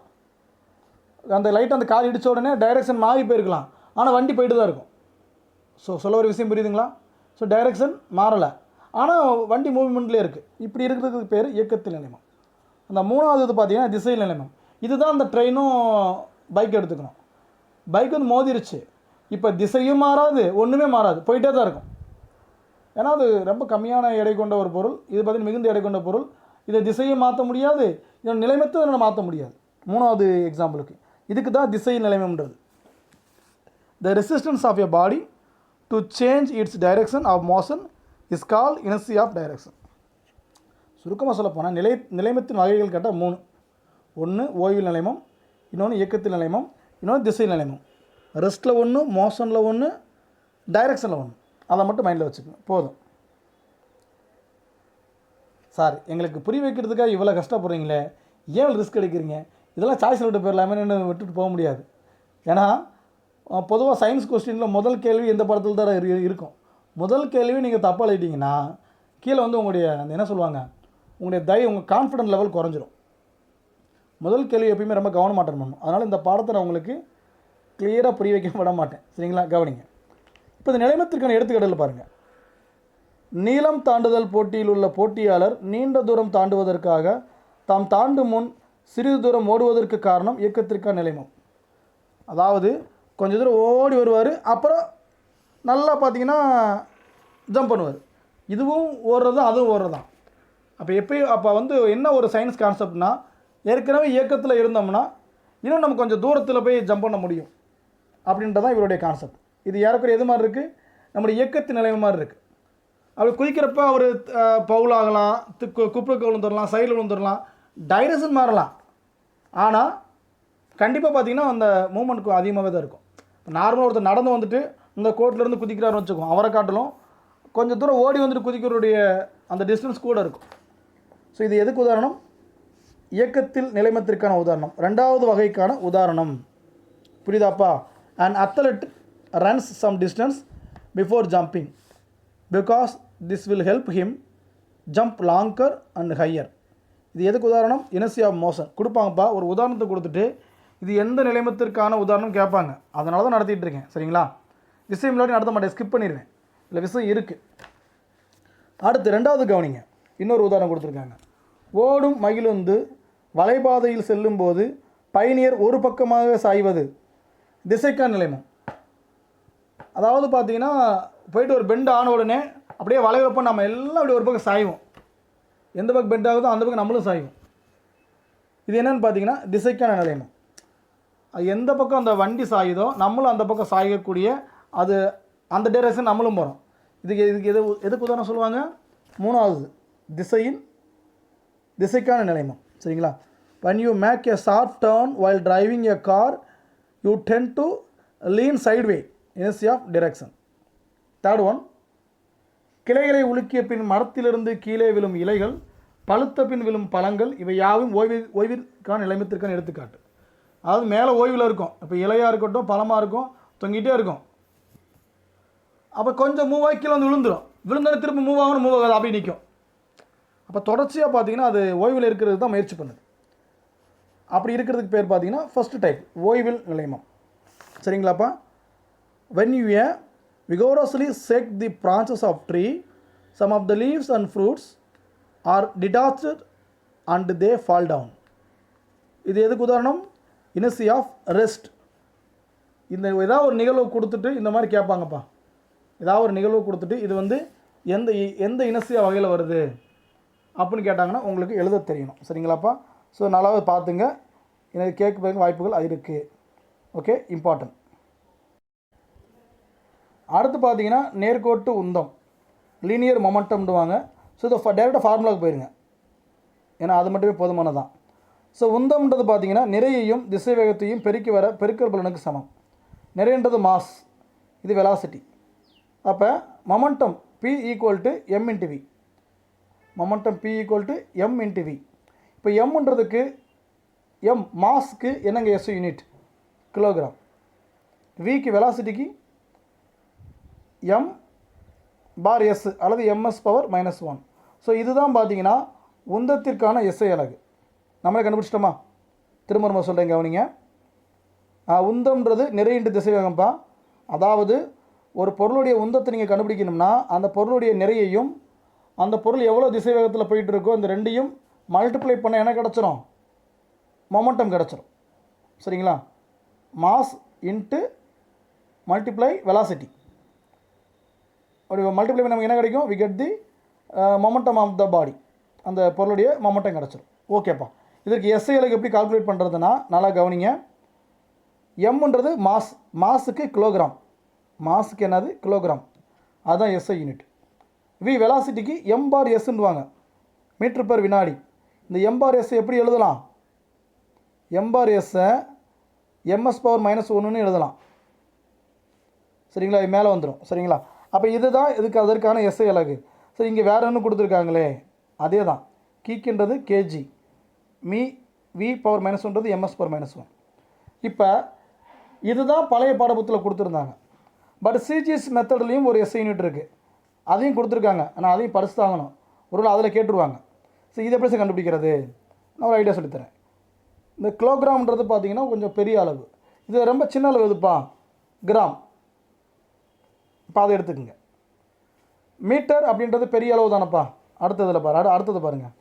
அந்த லைட் அந்த கார் இடித்த உடனே டைரெக்ஷன் மாறி போயிருக்கலாம். ஆனால் வண்டி போயிட்டு தான் இருக்கும். ஸோ சொல்ல ஒரு விஷயம் புரியுதுங்களா? ஸோ டைரெக்ஷன் மாறலை, ஆனால் வண்டி மூவ்மெண்ட்லேயே இருக்குது. இப்படி இருக்கிறதுக்கு பேர் இயக்கத்தில் நிலைமம். அந்த மூணாவது பார்த்தீங்கன்னா திசையில் நிலைமம். இதுதான் அந்த ட்ரெயினும் பைக் எடுத்துக்கணும். பைக் வந்து மோதிருச்சு, இப்போ திசையும் மாறாது, ஒன்றுமே மாறாது, போயிட்டே தான் இருக்கும். ஏன்னா அது ரொம்ப கம்மியான எடை கொண்ட ஒரு பொருள். இது பார்த்தீங்கன்னா மிகுந்த எடை கொண்ட பொருள். இதை திசையும் மாற்ற முடியாது, இதோட நிலைமத்தை இதனால் மாற்ற முடியாது. மூணாவது எக்ஸாம்பிளுக்கு இதுக்கு தான் திசையில் நிலைமம்ன்றது. The resistance of a body to change its direction of motion is called inertia of direction. சுருக்கமாக சொல்லப்போனால் நிலைமத்தின் வகைகள் கேட்டால் 3. ஒன்று ஓய்வில் நிலைமம், இன்னொன்று இயக்கத்தில் நிலைமம், இன்னொன்று திசையில் நிலைமம். ரெஸ்ட்டில் 1, மோஷனில் 1, டைரக்ஷனில் 1. அதை மட்டும் மைண்டில் வச்சுக்கணும், போதும். சார் எங்களுக்கு புரிய வைக்கிறதுக்காக இவ்வளோ கஷ்டப்படுறீங்களே, ஏன் ரிஸ்க் எடுக்கிறீங்க? இதெல்லாம் சாய்ஸில் விட்டு போயிடலாமே விட்டுட்டு போக முடியாது. ஏன்னா பொதுவாக சயின்ஸ் கொஸ்டினில் முதல் கேள்வி எந்த படத்தில் தான் இருக்கும். முதல் கேள்வி நீங்கள் தப்பாக எழுதிட்டிங்கன்னா கீழே வந்து உங்களுடைய அந்த என்ன சொல்லுவாங்க, உங்கள் கான்ஃபிடன்ட் லெவல் குறைஞ்சிரும். முதல் கேள்வி எப்பயுமே ரொம்ப கவனமாக அட்டெண்ட் பண்ணணும். அதனால் இந்த பாடத்தை நான் உங்களுக்கு கிளியராக புரிய வைக்க விட மாட்டேன். சரிங்களா? கவனிங்க. இப்போ இந்த நிலைமத்திற்கான எடுத்துக்காட்டுகள் பாருங்கள். நீளம் தாண்டுதல் போட்டியில் உள்ள போட்டியாளர் நீண்ட தூரம் தாண்டுவதற்காக தாம் தாண்டும் முன் சிறிது தூரம் ஓடுவதற்கு காரணம் இயக்கத்திற்கான நிலைமம். அதாவது கொஞ்சம் தூரம் ஓடி வருவார், அப்புறம் நல்லா பார்த்தீங்கன்னா ஜம்ப் பண்ணுவார். இதுவும் ஓடுறது தான், அதுவும் ஓடுறது தான். அப்போ வந்து என்ன ஒரு சயின்ஸ் கான்செப்ட்னா, ஏற்கனவே இயக்கத்தில் இருந்தோம்னா இன்னும் நம்ம கொஞ்சம் தூரத்தில் போய் ஜம்ப் பண்ண முடியும் அப்படின்றதான் இவருடைய கான்செப்ட். இது ஏறக்குறைய எது மாதிரி இருக்குது, நம்முடைய இயக்கத்தின் நிலைமை மாதிரி இருக்குது. அப்படி குதிக்கிறப்ப அவர் பவுல் ஆகலாம், குப்புக்கு விழுந்துடலாம், சைடில் விழுந்துடலாம், டைரக்ஷன் மாறலாம். ஆனால் கண்டிப்பாக பார்த்தீங்கன்னா அந்த மூமெண்ட்டுக்கு அதிகமாகவே தான் இருக்கும். நார்மலாக ஒருத்தர் நடந்து வந்துட்டு இந்த கோர்ட்லேருந்து குதிக்கிறாருன்னு வச்சுக்கோம், அவரை காட்டிலும் கொஞ்சம் தூரம் ஓடி வந்துட்டு குதிக்கிறவருடைய அந்த டிஸ்டன்ஸ் கூட இருக்கும். ஸோ இது எதுக்கு உதாரணம், இயக்கத்தில் நிலைமத்திற்கான உதாரணம். ரெண்டாவது வகைக்கான உதாரணம் புரியுதாப்பா? an athlete runs some distance before jumping because this will help him jump longer and higher. இது எதுக்கு உதாரணம், இனர்ஷியா ஆஃப் மோஷன் கொடுப்பாங்கப்பா. ஒரு உதாரணத்தை கொடுத்துட்டு இது எந்த நிலைமத்திற்கான உதாரணம் கேட்பாங்க, அதனால தான் நடத்திட்டு இருக்கேன். சரிங்களா, விஷயம் இல்லாட்டி நடத்த மாட்டேன், ஸ்கிப் பண்ணிடுவேன், இல்லை விஷயம் இருக்குது. அடுத்து ரெண்டாவது கவனிங்க, இன்னொரு உதாரணம் கொடுத்துருக்காங்க. ஓடும் மகிழுந்து வலைபாதையில் செல்லும்போது பயணியர் ஒரு பக்கமாக சாய்வது திசைக்கான நிலைமம். அதாவது பார்த்தீங்கன்னா போயிட்டு ஒரு பெண்ட் ஆன உடனே அப்படியே வளைவப்போ நம்ம எல்லாம் அப்படி ஒரு பக்கம் சாய்வோம், எந்த பக்கம் பெண்ட் ஆகுதோ அந்த பக்கம் நம்மளும் சாய்வோம். இது என்னென்னு பார்த்தீங்கன்னா திசைக்கான நிலைமம். அது எந்த பக்கம் அந்த வண்டி சாயுதோ நம்மளும் அந்த பக்கம் சாயக்கூடிய அது அந்த டைரக்ஷன் நம்மளும் போகிறோம். இதுக்கு எதுக்கு உதாரணம் சொல்லுவாங்க, மூணாவது திசைக்கான நிலைமம். சரிங்களா, when you make a sharp turn while driving a car you tend to lean sideways, inertia of direction. Third one, கிளைகளை உலுக்கிய பின் மரத்திலிருந்து கீழே விழும் இலைகள், பழுத்த பின் விழும் பழங்கள், இவை யாவும் ஓய்விற்கான நிலைமத்திற்கான எடுத்துக்காட்டு. அதாவது மேலே ஓய்வில் இருக்கும், இப்போ இலையாக இருக்கட்டும் பழமாக இருக்கும், தொங்கிட்டே இருக்கும். அப்போ கொஞ்சம் மூவ் ஆகி கீழே வந்து விழுந்தோடனே திரும்ப மூவ் ஆகாது, அப்படி நிற்கும். அப்போ தொடர்ச்சியாக பார்த்தீங்கன்னா அது ஓய்வில் இருக்கிறது தான் முயற்சி பண்ணுது. அப்படி இருக்கிறதுக்கு பேர் பார்த்தீங்கன்னா ஃபஸ்ட்டு டைப் ஓய்வில் நிலைமம். சரிங்களாப்பா, when you vigorously shake the branches of tree, some of the leaves and fruits are detached and they fall down. இது எதுக்கு உதாரணம், இனர்ஷியா ஆஃப் ரெஸ்ட். இந்த ஏதாவது ஒரு நிகழ்வு கொடுத்துட்டு இந்த மாதிரி கேட்பாங்கப்பா, ஏதாவது ஒரு நிகழ்வு கொடுத்துட்டு இது வந்து எந்த இனர்ஷியா வகையில் வருது அப்படின்னு கேட்டாங்கன்னா உங்களுக்கு எழுத தெரியணும். சரிங்களாப்பா, ஸோ நல்லாவே பார்த்துங்க, எனக்கு கேட்க வாய்ப்புகள் இருக்குது. Okay, important. அடுத்து பார்த்தீங்கன்னா நேர்கோட்டு உந்தம், லீனியர் மொமெண்டம்டுவாங்க. ஸோ இதை டேரெக்டாக ஃபார்முலாவுக்கு போயிருங்க, ஏன்னா அது மட்டுமே போதுமானதான். ஸோ உந்தம்ன்றது பார்த்தீங்கன்னா நிறையையும் திசை வேகத்தையும் பெருக்கி வர பெருக்கல் பலனுக்கு சமம். நிறைன்றது மாஸ், இது வெலாசிட்டி. அப்போ momentum P equal to M into V. Momentum P equal to M into V. இப்போ எம்ன்றதுக்கு M மாஸ்க்கு என்னங்க எஸ் யூனிட், கிலோகிராம். விக்கு வெலாசிட்டிக்கு M/S அல்லது MS⁻⁻1. ஸோ இதுதான் பார்த்தீங்கன்னா உந்தத்திற்கான எஸ்ஐ அலகு. நம்மளே கண்டுபிடிச்சிட்டோமா, திரும்ப சொல்கிறேன் கவனிங்க. உந்தம்ன்றது நிறையின்றி திசை வேகம்ப்பா. அதாவது ஒரு பொருளுடைய உந்தத்தை நீங்கள் கண்டுபிடிக்கணும்னா அந்த பொருளுடைய நிறையையும் அந்த பொருள் எவ்வளோ திசை வேகத்தில் போயிட்டு இருக்கோ இந்த ரெண்டையும் மல்டிப்ளை பண்ண என்ன கிடச்சிரும், மொமெண்டம் கிடச்சிரும். சரிங்களா, மாஸ் இன்ட்டு மல்டிப்ளை வெலாசிட்டி. அப்படி மல்டிப்ளை பண்ணி நமக்கு என்ன கிடைக்கும், we get the momentum of the body, அந்த பொருளுடைய மொமெண்டம் கிடச்சிரும். ஓகேப்பா, இதற்கு எஸ்ஐ அலகு எப்படி கால்குலேட் பண்ணுறதுன்னா நல்லா கவனிங்க. எம்ன்றது மாஸுக்கு கிலோகிராம், மாஸுக்கு என்னது கிலோகிராம், அதுதான் எஸ்ஐ யூனிட். வி வெலாசிட்டிக்கு M/Sன்னுவாங்க, மீட்டர் பெர் வினாடி. இந்த M/S எப்படி எழுதலாம், M/Sஐ MS⁻⁻1ன்னு எழுதலாம். சரிங்களா, இது மேலே வந்துடும். சரிங்களா, அப்போ இதுதான் அதற்கான எஸ்ஐ அலகு. சரி, இங்கே வேறு ஒன்று கொடுத்துருக்காங்களே, அதே தான். கீக்கின்றது கேஜி, V⁻⁻1ன்றது MS⁻⁻1. இப்போ இதுதான் பழைய பாடப்புத்தில் கொடுத்துருந்தாங்க. பட் சிஜிஎஸ் மெத்தட்லேயும் ஒரு எஸ்ஐ யூனிட் இருக்குது, அதையும் கொடுத்துருக்காங்க. ஆனால் அதையும் படிச்சு தாங்கணும், ஒரு அதில் கேட்டுருவாங்க. ஸோ இதை எப்படி கண்டுபிடிக்கிறது, நான் ஒரு ஐடியா சொல்லித்தரேன். இந்த கிலோகிராம்ன்றது பார்த்தீங்கன்னா கொஞ்சம் பெரிய அளவு, இது ரொம்ப சின்ன அளவு எதுப்பா, கிராம். இப்போ அதை எடுத்துக்கோங்க. மீட்டர் அப்படின்றது பெரிய அளவு தானப்பா. அடுத்தது பாருங்கள்,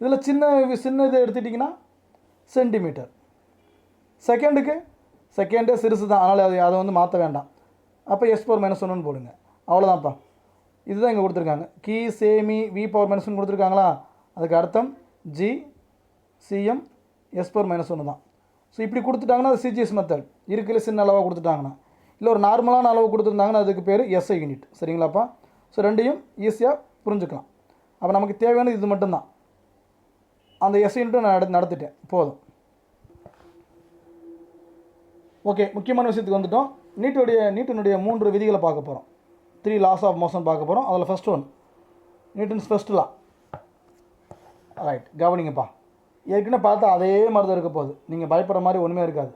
இதில் சின்ன இதை எடுத்துட்டிங்கன்னா சென்டிமீட்டர். செகண்டே சிறுசு தான், அதனால் அதை வந்து மாற்ற வேண்டாம். அப்போ S⁻⁻1 போடுங்க, அவ்வளோதான்ப்பா. இதுதான் இங்கே கொடுத்துருக்காங்க. கி சேமி V⁻⁻1 கொடுத்துருக்காங்களா, அதுக்கு அர்த்தம் G CM S⁻⁻1 தான். ஸோ இப்படி கொடுத்துட்டாங்கன்னா அது சிஜிஎஸ் மெத்தட் இருக்குல்ல, சின்ன அளவாக கொடுத்துட்டாங்கன்னா. இல்லை ஒரு நார்மலான அளவு கொடுத்துருந்தாங்கன்னா அதுக்கு பேர் எஸ்ஐ யூனிட். சரிங்களாப்பா? ஸோ ரெண்டையும் ஈஸியாக புரிஞ்சுக்கலாம். அப்போ நமக்கு தேவையானது இது மட்டும்தான். அந்த எஸ்ஐ யூனிட்டை நான் நடத்திட்டேன், போதும். ஓகே, முக்கியமான விஷயத்துக்கு வந்துட்டோம். நீட்டினுடைய 3 விதிகளை பார்க்க போகிறோம். 3 லாஸ் ஆஃப் மோஷன் பார்க்க போகிறோம். அதில் first one Newton's first law. Right, கவனிங்கப்பா. ஏற்கனவே பார்த்தா அதே மாதிரி தான் இருக்க போகுது, நீங்கள் பயப்படுற மாதிரி ஒன்றுமே இருக்காது.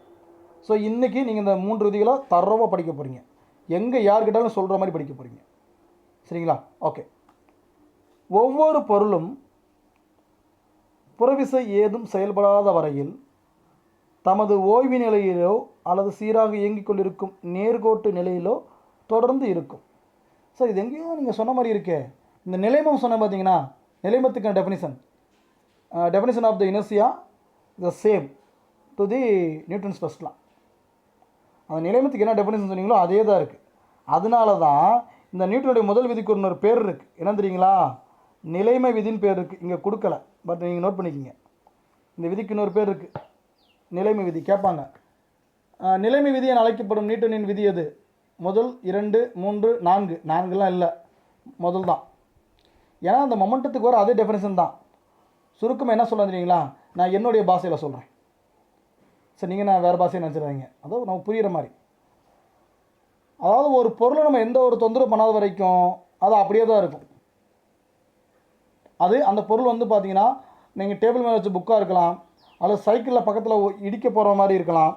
ஸோ இன்றைக்கி நீங்கள் இந்த 3 விதிகளை தரவாக படிக்க போகிறீங்க. எங்கே யார்கிட்டாலும் சொல்கிற மாதிரி படிக்க போகிறீங்க. சரிங்களா? ஓகே. ஒவ்வொரு பொருளும் புறவிசை ஏதும் செயல்படாத வரையில் தமது ஓய்வு நிலையிலோ அல்லது சீராக இயங்கிக் கொண்டிருக்கும் நேர்கோட்டு நிலையிலோ தொடர்ந்து இருக்கும். ஸோ இது எங்கேயும் நீங்கள் சொன்ன மாதிரி இருக்கே. இந்த நிலைமம் சொன்ன பார்த்தீங்கன்னா, நிலைமத்துக்கான definition of the inertia the same to the Newton's first law. அந்த நிலைமத்துக்கு என்ன டெஃபினிஷன் சொன்னீங்களோ அதே தான் இருக்குது. அதனால தான் இந்த நியூட்டனுடைய முதல் விதிக்கு இன்னொரு பேர் இருக்குது. என்ன தெரியுங்களா? நிலைமை விதின்னு பேர் இருக்குது. இங்கே கொடுக்கல, பட் நீங்கள் நோட் பண்ணிக்கிங்க. இந்த விதிக்கு இன்னொரு பேர் இருக்குது, நிலைமை விதி. கேட்பாங்க, நிலைமை விதி என அழைக்கப்படும் நியூட்டனின் விதி எது? முதல், 2, 3, 4. 4லாம் இல்லை, முதல் தான். ஏன்னா அந்த மொமெண்டத்துக்கு வர அதே டெஃபினேஷன் தான். சுருக்கமாக என்ன சொல்ல தெரியுங்களா? நான் என்னுடைய பாஷையில் சொல்கிறேன். சரி, நீங்கள் நான் வேறு பாஷையை நினச்சிடுறீங்க. அதாவது நம்ம புரிகிற மாதிரி. அதாவது ஒரு பொருளை நம்ம எந்த ஒரு தொந்தரவு பண்ணாத வரைக்கும் அது அப்படியே தான் இருக்கும். அது அந்த பொருள் வந்து பார்த்தீங்கன்னா, நீங்கள் டேபிள் மேலே வச்ச புக்காக இருக்கலாம், அல்லது சைக்கிளில் பக்கத்தில் இடிக்க போகிற மாதிரி இருக்கலாம்.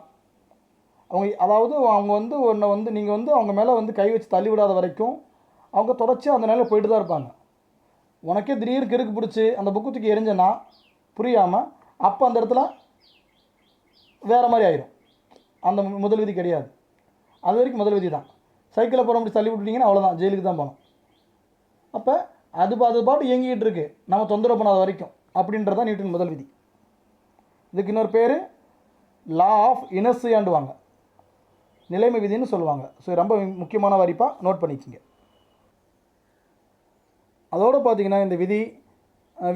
அவங்க வந்து ஒன்றை வந்து நீங்கள் வந்து அவங்க மேலே வந்து கை வச்சு தள்ளி விடாத வரைக்கும் அவங்க தொடர்ச்சி அந்த நிலையில் போயிட்டு தான் இருப்பாங்க. உனக்கே திடீர்னு கிறுக்கு பிடிச்சி அந்த புக்கு தூக்கி எரிஞ்சேன்னா புரியாமல், அப்போ அந்த இடத்துல வேறு மாதிரி ஆயிரும். அந்த முதல் விதி கிடையாது. அது வரைக்கும் முதல் விதி தான். சைக்கிளில் போகிற அப்படி தள்ளி விட்டுட்டிங்கன்னா அவ்வளோதான், ஜெயிலுக்கு தான் போகணும். அப்போ அது பாட்டு இயங்கிக்கிட்டு இருக்கு, நம்ம தொந்தரவு பண்ணாத வரைக்கும். அப்படின்றது தான் நியூட்டன் முதல் விதி. இதுக்கு இன்னொரு பேர் லா ஆஃப் இனர்சியாண்டுவாங்க, நிலைமை விதின்னு சொல்லுவாங்க. ஸோ ரொம்ப முக்கியமான வாரிப்பாக நோட் பண்ணிக்கோங்க. அதோடு பார்த்தீங்கன்னா இந்த விதி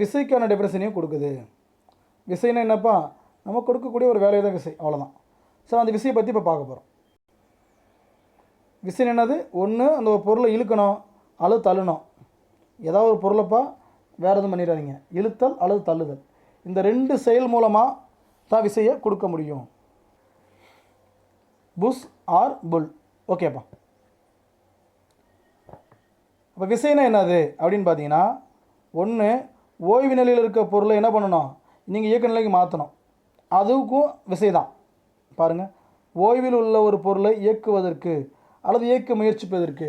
விசைக்கான டெஃபினிஷனையும் கொடுக்குது. விசைன்னா என்னப்பா? நம்ம கொடுக்கக்கூடிய ஒரு வேலையை தான் விசை, அவ்வளோதான். ஸோ அந்த விசையை பற்றி இப்போ பார்க்க போகிறோம். விசை என்னது? ஒன்று அந்த ஒரு பொருளை இழுக்கணும் அல்லது தள்ளணும். ஏதாவது ஒரு பொருளைப்பா வேறு எதுவும் பண்ணிடாதீங்க. இழுத்தல் அல்லது தள்ளுதல், இந்த 2 செயல் மூலமாக தான் விசையை கொடுக்க முடியும். புஷ் ஆர் புல். ஓகேப்பா. அப்போ விசைனா என்னது அப்படின்னு பார்த்தீங்கன்னா, ஒன்று ஓய்வு நிலையில் இருக்க பொருளை என்ன பண்ணணும்? நீங்கள் இயக்க நிலைக்கு மாற்றணும். அதுக்கும் விசை தான். பாருங்கள், ஓய்வில் உள்ள ஒரு பொருளை இயக்குவதற்கு அல்லது இயக்க முயற்சிப்பதற்கு.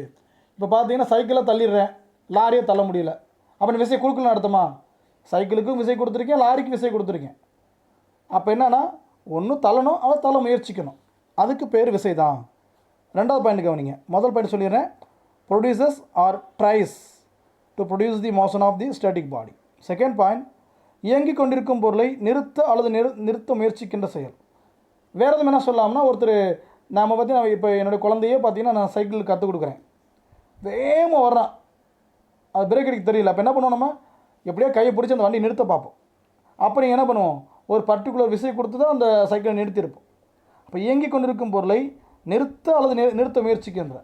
இப்போ பார்த்தீங்கன்னா சைக்கிளை தள்ளிடுறேன், லாரியை தள்ள முடியல. அப்போ விசை கொடுக்கலன்னு அர்த்தமா? சைக்கிளுக்கும் விசை கொடுத்துருக்கேன், லாரிக்கும் விசை கொடுத்துருக்கேன். அப்போ என்னென்னா, ஒன்று தள்ளணும் அல்லது தள்ள முயற்சிக்கணும். அதுக்கு பேர் விசை தான். ரெண்டாவது பாயிண்ட் கவனிங்க. முதல் பாயிண்ட் சொல்லிடுறேன், produces or tries to produce the motion of the static body. Second point, இயங்கிக் கொண்டிருக்கும் பொருளை நிறுத்த அல்லது நிறுத்த முயற்சிக்கின்ற செயல். வேறு எதுவும் என்ன சொல்லலாம்னா, ஒருத்தர் நாம் இப்போ என்னுடைய குழந்தையே பார்த்தீங்கன்னா நான் சைக்கிள் கற்றுக் கொடுக்குறேன், வேகமாக வர்றான், அது பிரேக் அடிக்க தெரியல. அப்போ என்ன பண்ணுவோம்? நம்ம எப்படியோ கையை பிடிச்சி அந்த வண்டியை நிறுத்த பார்ப்போம். அப்போ நீங்கள் என்ன பண்ணுவோம்? ஒரு பர்டிகுலர் விசை கொடுத்து தான் அந்த சைக்கிளை நிறுத்தியிருப்போம். அப்போ இயங்கிக் கொண்டிருக்கும் பொருளை நிறுத்த அல்லது நிறுத்த முயற்சிக்கின்ற,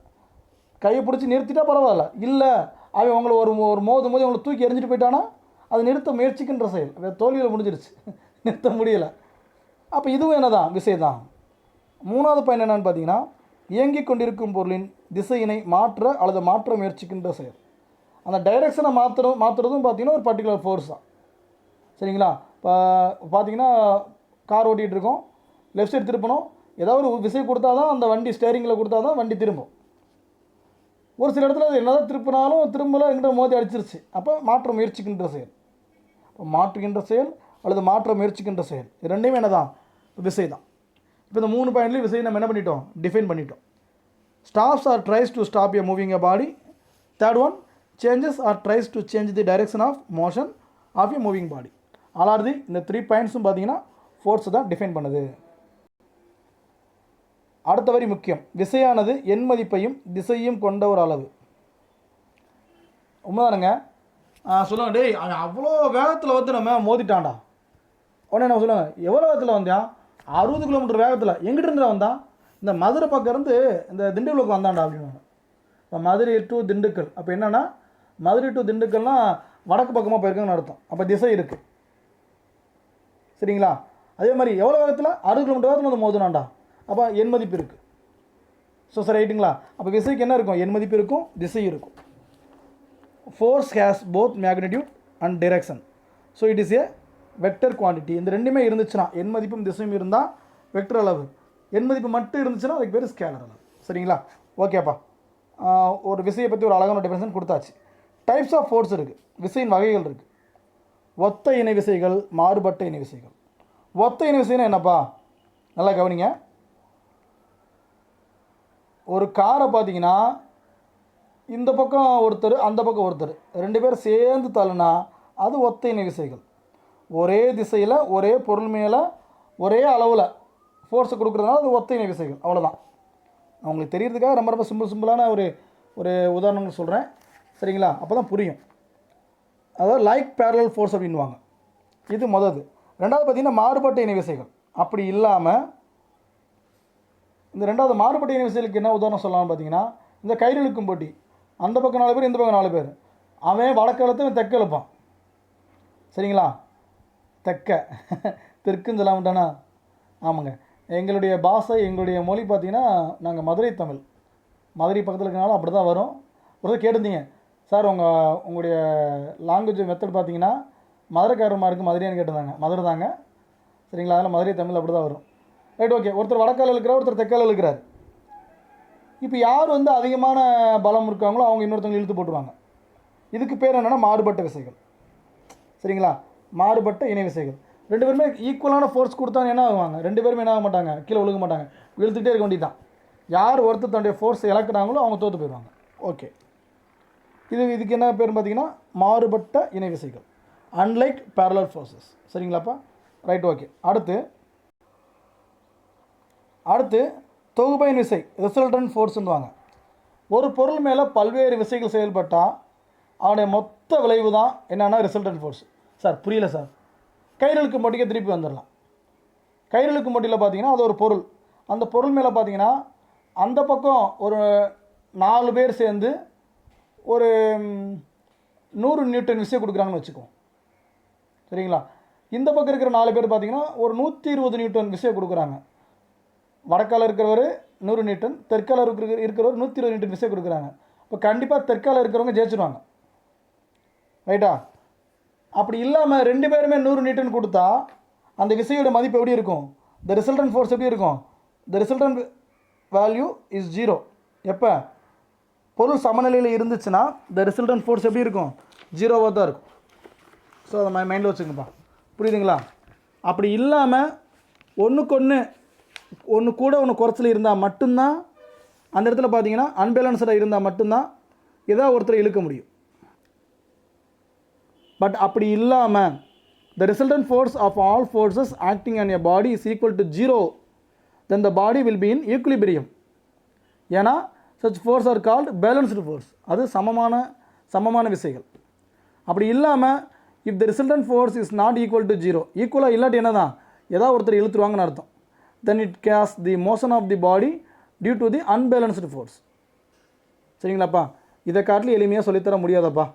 கையை பிடிச்சி நிறுத்திட்டா பரவாயில்ல, இல்லை அவன் உங்களை ஒரு மோதும் போது உங்களை தூக்கி எரிஞ்சிட்டு போயிட்டானா அது நிறுத்த முயற்சிக்கின்ற செயல். தோல்வியில் முடிஞ்சிருச்சு, நிறுத்த முடியலை. அப்போ இதுவும் என்ன தான்? விசை தான். மூணாவது பயன் என்னென்னு பார்த்தீங்கன்னா, இயங்கிக் கொண்டிருக்கும் பொருளின் திசையினை மாற்ற அல்லது மாற்ற முயற்சிக்கின்ற செயல். அந்த டைரெக்ஷனை மாற்றுறதும் பார்த்தீங்கன்னா ஒரு பர்டிகுலர் ஃபோர்ஸ் தான். சரிங்களா? இப்போ பார்த்தீங்கன்னா கார் ஓட்டிகிட்டு இருக்கோம், லெஃப்ட் சைடு திருப்பணும், ஏதாவது ஒரு விசை கொடுத்தா தான் அந்த வண்டி ஸ்டேரிங்கில் கொடுத்தா தான் வண்டி திரும்பும். ஒரு சில இடத்துல அது என்னதான் திருப்பினாலும் திரும்பலை, எங்கிட்ட மோதி அடிச்சிருச்சு. அப்போ மாற்ற முயற்சிக்கின்ற செயல். இப்போ மாற்றுகின்ற செயல் அல்லது மாற்ற முயற்சிக்கின்ற செயல், இது ரெண்டையுமே என்ன தான்? விசை தான். இப்போ இந்த 3 பாயிண்ட்லேயும் விசை நம்ம என்ன பண்ணிட்டோம்? டிஃபைன் பண்ணிட்டோம். Stops or tries to stop a moving a body. Third one, changes or tries to change the direction of motion of a moving body. ஆலார்தி இந்த 3 பாயிண்ட்ஸும் பார்த்தீங்கன்னா ஃபோர்ஸ் தான் டிஃபைன் பண்ணுது. அடுத்த வரி முக்கியம். விசையானது எண் மதிப்பையும் திசையும் கொண்ட ஒரு அளவு. உண்மைதானுங்க? சொல்லுவாங்க, டேய் அவன் அவ்வளோ வேகத்தில் வந்து நம்ம மோதிட்டான்டா. உடனே நம்ம சொல்லுவாங்க, எவ்வளோ வேகத்தில் வந்தான்? 60 கிலோமீட்டர் வேகத்தில் எங்கிட்ட இருந்து வந்தான், இந்த மதுரை பக்கம் இருந்து இந்த திண்டுக்கலுக்கு வந்தான்டா அப்படின்னு. இப்போ மதுரை டு திண்டுக்கல், அப்போ என்னென்னா மதுரை டு திண்டுக்கல்னால் வடக்கு பக்கமாக போயிருக்காங்கன்னு அர்த்தம். அப்போ திசை இருக்குது. சரிங்களா? அதே மாதிரி எவ்வளோ வேகத்தில், 60 கிலோமீட்டர் வேகத்தில் வந்து மோதுனாண்டா, அப்போ எண் மதிப்பு இருக்குது. ஸோ சார் ரைட்டுங்களா? அப்போ விசைக்கு என்ன இருக்கும், எண் மதிப்பு இருக்கும், திசை இருக்கும். Force has both magnitude and direction. So it is a vector quantity. இந்த ரெண்டுமே இருந்துச்சுன்னா, எண் மதிப்பும் திசையும் இருந்தால் வெக்டர் அளவு, எண் மதிப்பு மட்டும் இருந்துச்சுன்னா அதுக்கு பேர் ஸ்கேலர் அளவு. சரிங்களா? ஓகேப்பா. ஒரு விசையை பற்றி ஒரு அழகான டெஃபினிஷன் கொடுத்தாச்சு. டைப்ஸ் ஆஃப் ஃபோர்ஸ் இருக்குது, விசையின் வகைகள் இருக்குது. ஒத்த இணை விசைகள், மாறுபட்ட இணை விசைகள். ஒத்த இணை விசைனா என்னப்பா, நல்லா கவனிங்க. ஒரு காரை பார்த்தீங்கன்னா இந்த பக்கம் ஒருத்தர் அந்த பக்கம் ஒருத்தர் 2 பேர் சேர்ந்து தள்ளுனா அது ஒத்த இணை விசைகள். ஒரே திசையில் ஒரே பொருள் மேலே ஒரே அளவில் ஃபோர்ஸை கொடுக்குறதுனால அது ஒத்த இணை விசைகள். அவ்வளோதான். அவங்களுக்கு தெரியறதுக்காக ரொம்ப ரொம்ப சிம்பிளான ஒரு உதாரணங்கள் சொல்கிறேன். சரிங்களா? அப்போ தான் புரியும். அதாவது லைக் பேரலல் ஃபோர்ஸ் அப்படின்வாங்க. இது முதது. ரெண்டாவது பார்த்திங்கன்னா மாறுபட்ட இணை விசைகள். அப்படி இல்லாமல் இந்த ரெண்டாவது மாறுபட்ட இணை விசைகளுக்கு என்ன உதாரணம் சொல்லலாம்னு பார்த்தீங்கன்னா, இந்த கயிறு இழுக்கும் போட்டி, அந்த பக்கம் 4 பேர் இந்த பக்கம் 4 பேர், அவன் வடக்கு இழுத்து தெற்க இழுப்பான். சரிங்களா? தெற்க தெற்குன்னு சொல்ல மாட்டானா? ஆமாங்க. எங்களுடைய பாஷை, எங்களுடைய மொழி பார்த்திங்கன்னா நாங்கள் மதுரை தமிழ், மதுரை பக்கத்தில் இருக்கனால அப்படி தான் வரும். ஒரு கேட்டிருந்தீங்க, சார் உங்களுடைய லாங்குவேஜ் மெத்தட் பார்த்தீங்கன்னா மதுரைக்காரமாக இருக்குது, மதுரையான்னு கேட்டிருந்தாங்க. மதுரை தாங்க. சரிங்களா? அதனால் மதுரை தமிழ் அப்படி தான் வரும். Right, okay. ஒருத்தர் வடக்கால் இழுக்கிறார், ஒருத்தர் தெற்கால் இழுக்கிறார். இப்போ யார் வந்து அதிகமான பலம் இருக்காங்களோ அவங்க இன்னொருத்தவங்க இழுத்து போட்டுருவாங்க. இதுக்கு பேர் என்னென்னா மாறுபட்ட விசைகள். சரிங்களா? மாறுபட்ட இணை விசைகள். 2 பேருமே ஈக்குவலான ஃபோர்ஸ் கொடுத்தாங்க என்ன ஆகுவாங்க, 2 பேருமே என்ன ஆக மாட்டாங்க, கீழே விழுக மாட்டாங்க, இழுத்துக்கிட்டே இருக்க வேண்டியது தான். யார் ஒருத்தர் தன்னுடைய ஃபோர்ஸ் இழக்கிறாங்களோ அவங்க தோற்று போயிடுவாங்க. ஓகே. இதுக்கு என்ன பேர் பார்த்தீங்கன்னா மாறுபட்ட இணை விசைகள், அன்லைக் பேரலல் ஃபோர்ஸஸ். சரிங்களாப்பா? Right, okay. அடுத்து தொகுபயன் விசை, ரிசல்டன்ட் ஃபோர்ஸ்ன்னுவாங்க. ஒரு பொருள் மேலே பல்வேறு விசைகள் செயல்பட்டால் அவனுடைய மொத்த விளைவு தான் என்னென்னா ரிசல்டன்ட் ஃபோர்ஸ். சார் புரியல சார். கயிறுக்கு மொட்டிக்க திருப்பி வந்துடலாம். கயிறுக்கு மொட்டியில் பார்த்தீங்கன்னா அது ஒரு பொருள். அந்த பொருள் மேலே பார்த்தீங்கன்னா அந்த பக்கம் ஒரு 4 பேர் சேர்ந்து ஒரு 100 நியூட்டன் விசை கொடுக்குறாங்கன்னு வச்சுக்குவோம். சரிங்களா? இந்த பக்கம் இருக்கிற 4 பேர் பார்த்தீங்கன்னா ஒரு 120 நியூட்டன் விசை கொடுக்குறாங்க. வடக்கால் இருக்கிறவர் 100 நியூட்டன், தெற்கால இருக்கிறவர் 120 நியூட்டன் விசை கொடுக்குறாங்க. இப்போ கண்டிப்பாக தெற்கால இருக்கிறவங்க ஜெயிச்சிடுவாங்க. ரைட்டா? அப்படி இல்லாமல் 2 பேருமே 100 நியூட்டன் கொடுத்தா அந்த விசையோட மதிப்பு எப்படி இருக்கும், த ரிசல்டன்ட் ஃபோர்ஸ் எப்படி இருக்கும், த ரிசல்டன்ட் வேல்யூ இஸ் 0. எப்போ பொருள் சமநிலையில் இருந்துச்சுன்னா த ரிசல்டன்ட் ஃபோர்ஸ் எப்படி இருக்கும், 0வாக தான் இருக்கும். ஸோ அதை மைண்டில் வச்சுக்கோப்பா. புரியுதுங்களா? அப்படி இல்லாமல் ஒன்று கூட ஒன்று குறைச்சல் இருந்தால் மட்டும்தான் அந்த இடத்துல பார்த்தீங்கன்னா அன்பேலன்ஸ்டாக இருந்தால் மட்டும்தான் ஏதாவது ஒருத்தரை இழுக்க முடியும். பட் அப்படி இல்லாமல் the resultant force of all forces acting on a body is equal to 0, then the body will be in equilibrium. ஏன்னா such force are called balanced force. அது சமமான விசைகள். அப்படி இல்லாமல் if the resultant force is not equal to 0, ஈக்குவலாக இல்லாட்டி என்ன தான் ஏதாவது ஒருத்தர் இழுத்துருவாங்கன்னு அர்த்தம். Then it causes the motion of the body due to the unbalanced force. சரிங்களாப்பா? இதை காட்டிலும் எளிமையாக சொல்லித்தர முடியாதப்பா.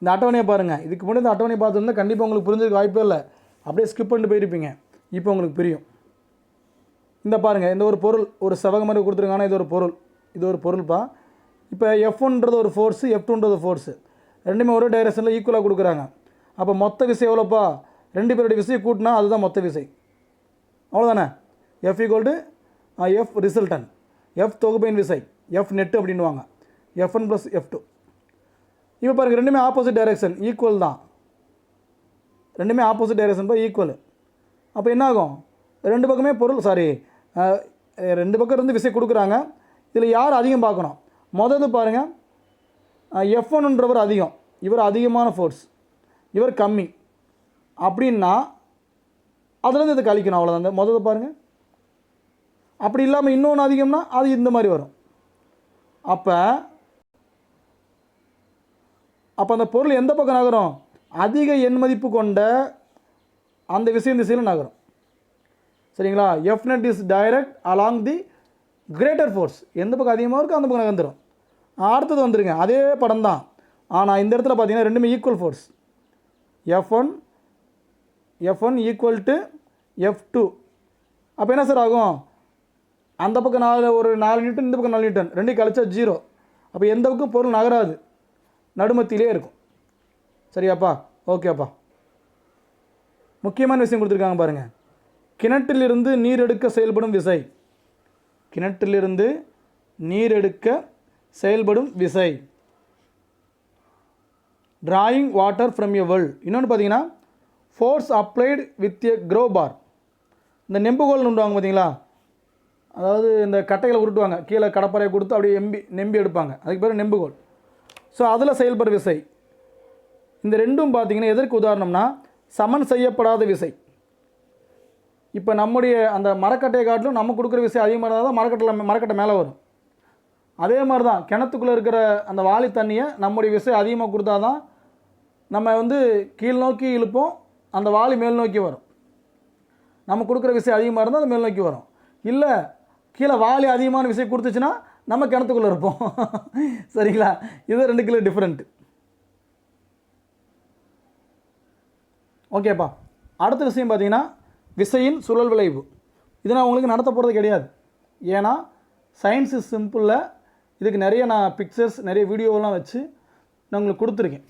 இந்த அட்டவணையை பாருங்கள். இதுக்கு முன்னாடி இந்த அட்டவணையை பார்த்துருந்தா கண்டிப்பாக உங்களுக்கு புரிஞ்சதுக்கு வாய்ப்பே இல்லை. அப்படியே ஸ்கிப் பண்ணிட்டு போயிருப்பீங்க. இப்போ உங்களுக்கு புரியும். இந்த பாருங்கள், இந்த ஒரு பொருள் ஒரு செவக மாதிரி கொடுத்துருக்காங்கன்னா இது ஒரு பொருள்ப்பா. இப்போ F1ன்றது ஒரு ஃபோர்ஸு, F2ன்றது ஃபோர்ஸு, ரெண்டுமே ஒரே டைரெக்ஷனில் ஈக்குவலாக கொடுக்குறாங்க. அப்போ மொத்த விசை எவ்வளோப்பா, 2 பேருடைய விசையை கூட்டினா அதுதான் மொத்த விசை. அவ்வளோதானே? F equal to F resultant, F தொகுபயன் விசை, F நெட்டு அப்படின்வாங்க, F1 + F2. இப்போ பாருங்கள், ரெண்டுமே ஆப்போசிட் டைரெக்ஷன், ஈக்குவல் தான். ரெண்டுமே ஆப்போசிட் டைரெக்ஷன் ஈக்குவல். அப்போ என்ன ஆகும், 2 பக்கமே பொருள் 2 பக்கம் இருந்து விசை கொடுக்குறாங்க. இதில் யார் அதிகம் பார்க்கணும். முதல்ல பாருங்கள், F1ன்றவர் அதிகம், இவர் அதிகமான ஃபோர்ஸ், இவர் கம்மி அப்படின்னா அதுலேருந்து இதை கழிக்கணும். அவ்வளோதான். அந்த முதல்ல பாருங்கள். அப்படி இல்லாமல் இன்னொன்று அதிகம்னா அது இந்த மாதிரி வரும். அப்போ அந்த பொருள் எந்த பக்கம் நகரும், அதிக எண் மதிப்பு கொண்ட அந்த விசையின் திசையில் நகரும். சரிங்களா? F net is direct along the greater force. எந்த பக்கம் அதிகமாக இருக்கோ அந்த பக்கம் நகர்ந்துடும். அடுத்தது வந்துருங்க, அதே படம் தான். ஆனால் இந்த இடத்துல பார்த்தீங்கன்னா ரெண்டுமே equal force. F1 equal to F2. அப்போ என்ன சார் ஆகும்? அந்த பக்கம் ஒரு 4 நியூட்டன், இந்த பக்கம் 4 நியூட்டன், ரெண்டையும் கழிச்சா 0. அப்போ எந்த பக்கம் பொருள் நகராது, நடுமத்திலே இருக்கும். சரியாப்பா? ஓகேப்பா. முக்கியமான விஷயம் கொடுத்துருக்காங்க பாருங்கள். கிணற்றிலிருந்து நீர் எடுக்க செயல்படும் விசை. கிணற்றிலிருந்து நீர் எடுக்க செயல்படும் விசை. Drawing water from a well. இன்னொன்று பார்த்தீங்கன்னா force applied with a crowbar. இந்த நெம்புகோல்னு உண்டுவாங்க பார்த்தீங்களா, அதாவது இந்த கட்டைகளை உருட்டுவாங்க, கீழே கடப்பாறையை கொடுத்து அப்படியே நெம்பி எடுப்பாங்க, அதுக்கு பேர் நெம்புகோல். ஸோ அதில் செயல்படுற விசை. இந்த ரெண்டும் பார்த்தீங்கன்னா எதற்கு உதாரணம்னா சமன் செய்யப்படாத விசை. இப்போ நம்முடைய அந்த மரக்கட்டையை காட்டிலும் நம்ம கொடுக்குற விசை அதிகமாக இருந்தால் தான் மரக்கட்டை மேலே வரும். அதே மாதிரி தான் கிணத்துக்குள்ளே இருக்கிற அந்த வாளி தண்ணியை நம்முடைய விசை அதிகமாக கொடுத்தா தான் நம்ம கீழ் நோக்கி இழுப்போம், அந்த வாளி மேல் நோக்கி வரும். நம்ம கொடுக்குற விசை அதிகமாக இருந்தால் அது மேல் நோக்கி வரும். இல்லை கீழே வாளி அதிகமான விசை கொடுத்துச்சுன்னா நம்ம கிணத்துக்குள்ளே இருப்போம். சரிங்களா? இது 2 கிலோ டிஃப்ரெண்ட்டு. ஓகேப்பா. அடுத்த விஷயம் பார்த்தீங்கன்னா விசையின் சுழல் விளைவு. இதை நான் உங்களுக்கு நடத்த போகிறது கிடையாது. ஏன்னா சயின்ஸ் இஸ் சிம்பிளில் இதுக்கு நிறைய நான் பிக்சர்ஸ், நிறைய வீடியோவெல்லாம் வச்சு நான் உங்களுக்கு கொடுத்துருக்கேன்.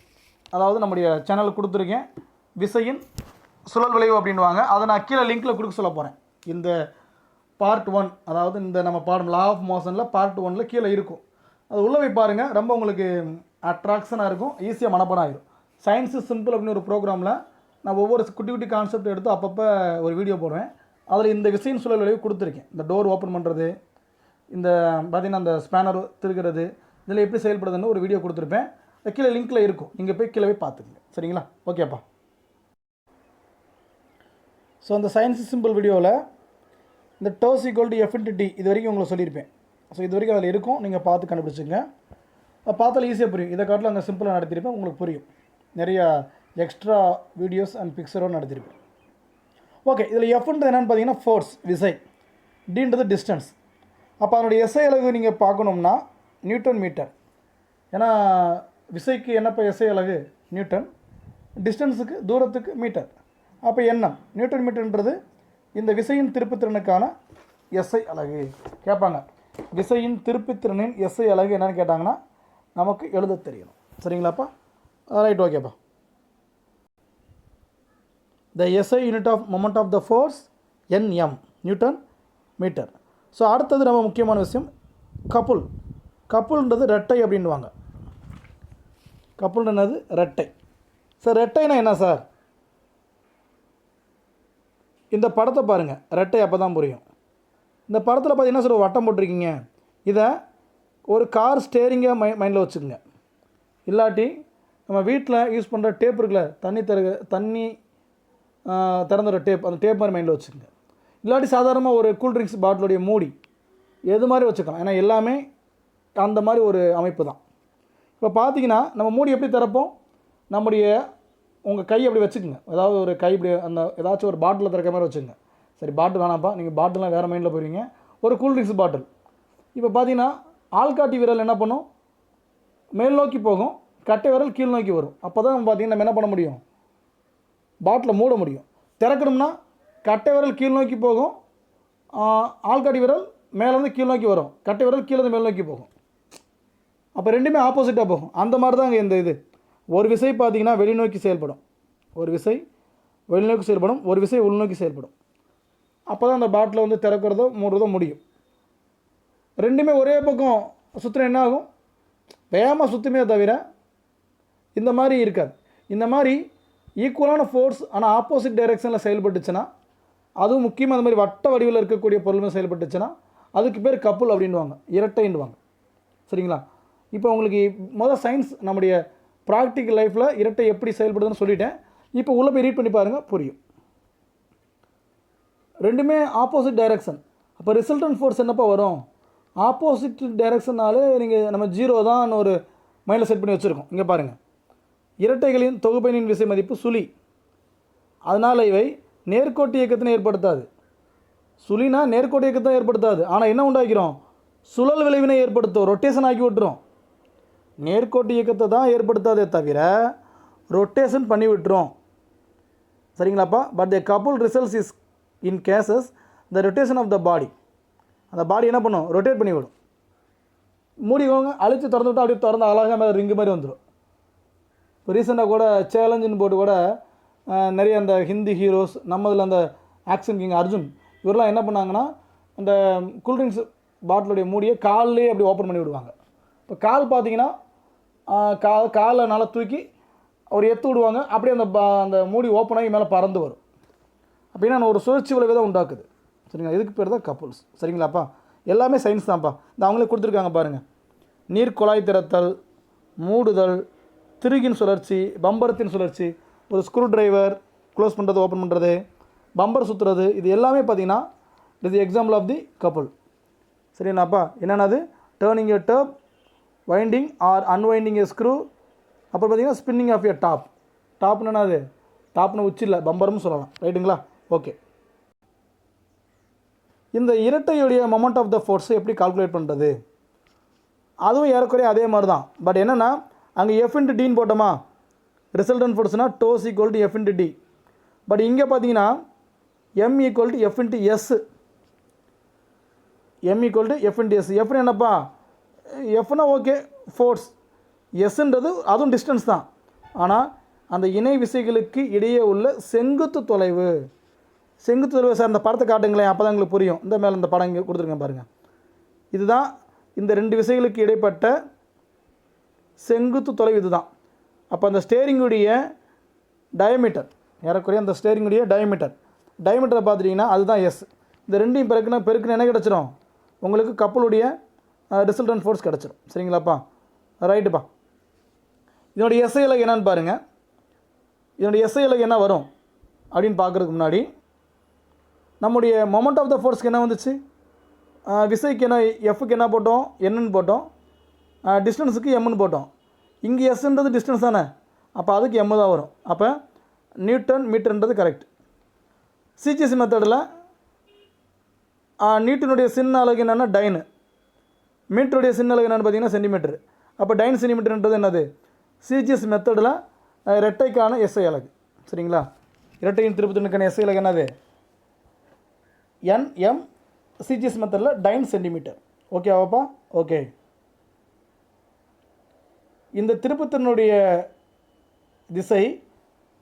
அதாவது நம்முடைய சேனலுக்கு கொடுத்துருக்கேன். விசையின் சுழல் விளைவு அப்படின்வாங்க. அதை நான் கீழே லிங்க்கில் கொடுக்க சொல்ல போகிறேன். இந்த பார்ட் 1, அதாவது இந்த நம்ம பாடம் லா ஆஃப் மோஷனில் பார்ட் 1 கீழே இருக்கும். அது உள்ளே போய் பாருங்கள். ரொம்ப உங்களுக்கு அட்ராக்ஷனாக இருக்கும், ஈஸியாக மனப்பாடம் ஆகிடும். சயின்ஸ் இஸ் சிம்பிள் அப்படின்னு ஒரு ப்ரோக்ராமில் நான் ஒவ்வொரு குட்டி குட்டி கான்செப்ட் எடுத்து அப்பப்போ ஒரு வீடியோ போடுவேன். அதில் இந்த விசையின் சுழல் விளைவு கொடுத்துருக்கேன். இந்த டோர் ஓப்பன் பண்ணுறது, இந்த பார்த்திங்கன்னா அந்த ஸ்பேனர் திருக்கிறது, இதில் எப்படி செயல்படுதுன்னு ஒரு வீடியோ கொடுத்துருப்பேன். கீழே லிங்க்கில் இருக்கும், நீங்கள் போய் கீழே போய் பார்த்துக்குங்க. சரிங்களா? ஓகேப்பா. ஸோ அந்த சயின்ஸ் சிம்பிள் வீடியோவில் இந்த டோஸ் equal to F into D இது வரைக்கும் உங்களுக்கு சொல்லியிருப்பேன். ஸோ இது வரைக்கும் அதில் இருக்கும், நீங்கள் பார்த்து கண்டுபிடிச்சிங்க. பார்த்தாலும் ஈஸியாக புரியும். இதை காட்டில் அங்கே சிம்பிளாக நடத்தியிருப்பேன், உங்களுக்கு புரியும். நிறையா எக்ஸ்ட்ரா வீடியோஸ் அண்ட் பிக்சரோடு நடத்தியிருப்பேன். ஓகே, இதில் எஃப்ன்றது என்னென்னு பார்த்தீங்கன்னா ஃபோர்ஸ், விசை. டின்றது டிஸ்டன்ஸ். அப்போ அதனுடைய எஸ்ஐ அலகு நீங்கள் பார்க்கணும்னா நியூட்டன் மீட்டர். ஏன்னா விசைக்கு என்னப்போ எஸ்ஐ அலகு? நியூட்டன். டிஸ்டன்ஸுக்கு, தூரத்துக்கு மீட்டர். அப்போ எண்ணம். நியூட்டன் மீட்டர்ன்றது இந்த விசையின் திருப்புத்திறனுக்கான எஸ்ஐ அலகு. கேட்பாங்க, விசையின் திருப்புத்திறனின் எஸ்ஐ அலகு என்னென்னு கேட்டாங்கன்னா நமக்கு எழுத தெரியணும். சரிங்களாப்பா? ரைட், ஓகேப்பா. The SI unit of moment of the force Nm, newton metre. So அடுத்தது நம்ம முக்கியமான விஷயம் கப்புல். கப்புல்ன்றது ரெட்டை அப்படின்வாங்க. கப்புல்ன்றது ரெட்டை. சார் ரெட்டைனா என்ன சார்? இந்த படத்தை பாருங்கள், ரெட்டை அப்போ தான் புரியும். இந்த படத்தில் பார்த்தீங்கன்னா சார் ஒரு வட்டம் போட்டிருக்கீங்க. இதை ஒரு கார் ஸ்டேரிங்கை மைண்டில் வச்சுக்கோங்க. இல்லாட்டி நம்ம வீட்டில் யூஸ் பண்ணுற டேப் இருக்குல்ல, தண்ணி திறந்துற டேப், அந்த டேப் மாதிரி மைண்டில் வச்சுக்கோங்க. இல்லாட்டி சாதாரணமாக ஒரு கூல்ட்ரிங்க்ஸ் பாட்டிலுடைய மூடி எது மாதிரி வச்சுக்கலாம். ஏன்னா எல்லாமே அந்த மாதிரி ஒரு அமைப்பு தான். இப்போ பார்த்தீங்கன்னா நம்ம மூடி எப்படி திறப்போம்? நம்முடைய உங்கள் கை அப்படி வச்சுக்கோங்க. ஏதாவது ஒரு கை இப்படி அந்த ஏதாச்சும் ஒரு பாட்டிலில் திறக்கிற மாதிரி வச்சுக்கோங்க. சரி, பாட்டில் வேணாம்ப்பா, நீங்கள் பாட்டிலாம் வேறு மைண்டில் போயிருவீங்க. ஒரு கூல்ட்ரிங்க்ஸ் பாட்டில். இப்போ பார்த்தீங்கன்னா ஆள்காட்டி விரல் என்ன பண்ணும்? மேல் நோக்கி போகும், கட்டை விரல் கீழ் நோக்கி வரும். அப்போ தான் பார்த்தீங்கன்னா நம்ம என்ன பண்ண முடியும்? பாட்டில் மூட முடியும். திறக்கணும்னா கட்டை விரல் கீழ் நோக்கி போகும், ஆள்காட்டி விரல் மேலேருந்து கீழ் நோக்கி வரும், கட்டை விரல் கீழே மேல் நோக்கி போகும். அப்போ ரெண்டுமே ஆப்போசிட்டாக போகும். அந்த மாதிரி தான் இந்த இது. ஒரு விசை பார்த்திங்கன்னா வெளிநோக்கி செயல்படும், ஒரு விசை வெளிநோக்கி செயல்படும், ஒரு விசை உள்நோக்கி செயல்படும். அப்போ தான் அந்த பாட்டில் திறக்கிறதோ மூடுறதோ முடியும். ரெண்டுமே ஒரே பக்கம் சுற்றுனா என்ன ஆகும்? வேகமாக சுற்றுமே தவிர இந்த மாதிரி இருக்காது. இந்த மாதிரி ஈக்குவலான ஃபோர்ஸ் ஆனால் ஆப்போசிட் டைரெக்ஷனில் செயல்பட்டுச்சுன்னா, அதுவும் முக்கியமாக அந்த மாதிரி வட்ட வடிவில் இருக்கக்கூடிய பொருளுமே செயல்பட்டுச்சுன்னா அதுக்கு பேர் கப்புல் அப்படின்வாங்க, இரட்டைன்னுவாங்க. சரிங்களா? இப்போ உங்களுக்கு சயின்ஸ் நம்முடைய ப்ராக்டிக்கல் லைஃப்பில் இரட்டை எப்படி செயல்படுதுன்னு சொல்லிட்டேன். இப்போ உள்ளே போய் ரீட் பண்ணி பாருங்கள், புரியும். ரெண்டுமே ஆப்போசிட் டைரெக்ஷன். அப்போ ரிசல்டன்ட் ஃபோர்ஸ் என்னப்போ வரும்? ஆப்போசிட் டைரெக்ஷனாலே நீங்கள் நம்ம 0 தான் ஒரு மைண்டில் செட் பண்ணி வச்சுருக்கோம். இங்கே பாருங்கள், இரட்டைகளின் தொகுப்பெண்ணின் விசை மதிப்பு சுழி. அதனால் இவை நேர்கோட்டு இயக்கத்தினை ஏற்படுத்தாது. சுழினா நேர்கோட்டு இயக்கத்தை ஏற்படுத்தாது. ஆனால் என்ன உண்டாக்கிறோம்? சுழல் விளைவினை ஏற்படுத்தும், ரொட்டேஷன் ஆக்கி விட்டுரும். நேர்கோட்டு இயக்கத்தை தான் ஏற்படுத்தாதே தவிர ரொட்டேஷன் பண்ணி விட்டுரும். சரிங்களாப்பா? But the couple results is in causes the rotation of the body. அந்த பாடி என்ன பண்ணும்? ரொட்டேட் பண்ணி விடும். மூடிக்கோங்க, அழித்து திறந்து விட்டால் அப்படியே திறந்து அழகாக மேலே ரிங்கு மாதிரி வந்துடும். இப்போ ரீசெண்டாக கூட சேலஞ்சுன்னு போட்டு கூட நிறைய அந்த ஹிந்தி ஹீரோஸ், நம்மதில் அந்த ஆக்ஷன் கிங் அர்ஜுன் இவரெலாம் என்ன பண்ணாங்கன்னா, அந்த கூல்ட்ரிங்க்ஸ் பாட்டிலுடைய மூடியை கால்லேயே அப்படி ஓப்பன் பண்ணி விடுவாங்க. இப்போ கால் பார்த்தீங்கன்னா காலை நல்லா தூக்கி அவர் எத்து விடுவாங்க. அப்படியே அந்த மூடி ஓப்பன் ஆகி மேலே பறந்து வரும். அப்படின்னா ஒரு சுழற்சி விளைவை தான் உண்டாக்குது. சரிங்களா? இதுக்கு பேர் தான் கப்புள்ஸ். சரிங்களாப்பா? எல்லாமே சயின்ஸ் தான்ப்பா. இந்த அவங்களே கொடுத்துருக்காங்க பாருங்கள். நீர் குழாய் திறத்தல், மூடுதல், திருகின் சுழற்சி, பம்பரத்தின் சுழற்சி, ஒரு ஸ்க்ரூ டிரைவர் க்ளோஸ் பண்ணுறது ஓப்பன் பண்ணுறது, பம்பர் சுற்றுறது, இது எல்லாமே பார்த்தீங்கன்னா இது எக்ஸாம்பிள் ஆஃப் தி கப்புள். சரிங்களாப்பா? என்னென்னது? Turning a top, winding or unwinding a screw, அப்புறம் பார்த்தீங்கன்னா ஸ்பின்னிங் ஆஃப் எ டாப். டாப்னு என்னது? டாப்னு உச்சி இல்லை, பம்பரும் சொல்லலாம். ரைட்டுங்களா? ஓகே. இந்த இரட்டையுடைய மொமெண்ட் ஆஃப் த ஃபோர்ஸை எப்படி கால்குலேட் பண்ணுறது? அதுவும் ஏறக்குறைய அதே மாதிரி தான். பட் என்னென்னா அங்கே எஃப் இன்ட்டு டின்னு போட்டோமா, ரிசல்டன்ட் ஃபோர்ஸ்னால் does equal to F into T. But இங்கே பார்த்தீங்கன்னா M equal to F into S. M equal to F into S. எஃப்னு என்னப்பா? எஃப்னா ஓகே ஃபோர்ஸ், எஸ்ன்றது அதுவும் டிஸ்டன்ஸ் தான். ஆனால் அந்த இணை விசைகளுக்கு இடையே உள்ள செங்குத்து தொலைவு. செங்குத்து தொலைவு சார் இந்த படத்தை காட்டுங்களேன், அப்போ தான் எங்களுக்கு புரியும். இந்த மேலே இந்த படம் இங்கே கொடுத்துருங்க பாருங்கள். இதுதான் இந்த ரெண்டு விசைகளுக்கு இடைப்பட்ட செங்குத்து தொலைவு இதுதான். அப்போ அந்த ஸ்டேரிங்குடைய டயமீட்டர், ஏறக்குறைய அந்த ஸ்டேரிங்குடைய டயமீட்டரை பார்த்துட்டிங்கன்னா அதுதான் எஸ். இந்த ரெண்டையும் பெருக்குன்னு என்ன கிடச்சிரும்? உங்களுக்கு கப்பலுடைய ரிசல்டன்ட் ஃபோர்ஸ் கிடச்சிரும். சரிங்களாப்பா? ரைட்டுப்பா. இதனுடைய எஸ்ஐ இலகு என்னன்னு பாருங்கள். இதனுடைய எஸ்ஐ இலகு என்ன வரும் அப்படின்னு பார்க்குறதுக்கு முன்னாடி நம்முடைய மொமெண்ட் ஆஃப் த ஃபோர்ஸ்க்கு என்ன வந்துச்சு? விசைக்கு என்ன? எஃப்க்கு என்ன போட்டோம்? என்னன்னு போட்டோம். டிஸ்டன்ஸுக்கு எம்னு போட்டோம். இங்கே எஸ்ன்றது டிஸ்டன்ஸ் தானே, அப்போ அதுக்கு எம் தான் வரும். அப்போ நியூட்டன் மீட்டர்ன்றது கரெக்ட். சிஜிஎஸ் மெத்தடில் நியூட்டனுடைய சின்ன அலகு என்னென்னா டைனு, மீட்டருடைய சின்ன அலகு என்னென்னு பார்த்தீங்கன்னா சென்டிமீட்டர். அப்போ டைன் சென்டிமீட்டர்ன்றது என்னது? சிஜிஎஸ் மெத்தடில் இரட்டைக்கான எஸ்ஐ அலகு. சரிங்களா? இரட்டையின் திருப்பத்தினுக்கான எஸ்ஐ அலகு என்னது? என்எம். சிஜிஎஸ் மெத்தடில் டைன் சென்டிமீட்டர். ஓகேவாப்பா? ஓகே. இந்த திருப்பத்தினுடைய திசை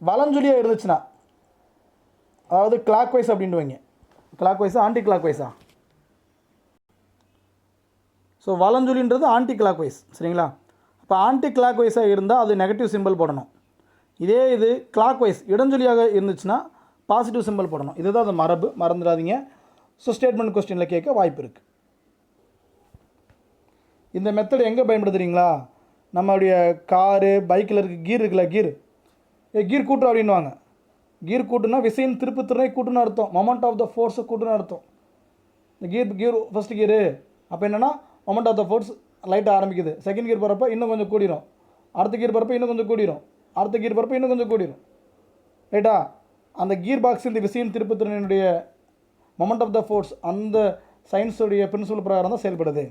வலஞ்சுழியாக இருந்துச்சுன்னா, அதாவது கிளாக் வைஸ் அப்படின்ட்டு வைங்க. கிளாக் வைஸா ஆன்டி கிளாக் வைஸா? ஸோ வலஞ்சுழின்றது ஆன்டி கிளாக் வைஸ். சரிங்களா? அப்போ ஆன்டி கிளாக் வைஸாக இருந்தால் அது நெகட்டிவ் சிம்பிள் போடணும். இதே இது கிளாக் வைஸ் இடஞ்சுழியாக இருந்துச்சுன்னா பாசிட்டிவ் சிம்பிள் போடணும். இதுதான் அந்த மரபு, மறந்துடாதீங்க. ஸோ ஸ்டேட்மெண்ட் கொஸ்டினில் கேட்க வாய்ப்பு இருக்குது. இந்த மெத்தட் எங்கே பயன்படுத்துகிறீங்களா? நம்மளுடைய காரு பைக்கில் இருக்க கீர் இருக்குல்ல, கீர் கூட்டு அப்படின்வாங்க. கீர் கூட்டுனா விசையின் திருப்புத்திறனை கூட்டுன்னு அர்த்தம். மொமெண்ட் ஆஃப் த ஃபோர்ஸை கூட்டுன்னு அர்த்தம். இந்த கீர் ஃபஸ்ட்டு கீரு அப்போ என்னென்னா மொமெண்ட் ஆஃப் த ஃபோர்ஸ் லைட்டாக ஆரம்பிக்குது. செகண்ட் கீர் போகிறப்ப இன்னும் கொஞ்சம் கூடிரும், அடுத்த கீர் போகிறப்ப இன்னும் கொஞ்சம் கூடிரும், அடுத்த கீர் போகிறப்ப இன்னும் கொஞ்சம் கூடிரும். ரைட்டா? அந்த கீர் பாக்ஸ் இந்த விசையின் திருப்புத்திறனுடைய மொமெண்ட் ஆஃப் த ஃபோர்ஸ் அந்த சயின்ஸுடைய பிரின்சிபல் பிரகாரம் தான் செயல்படுது.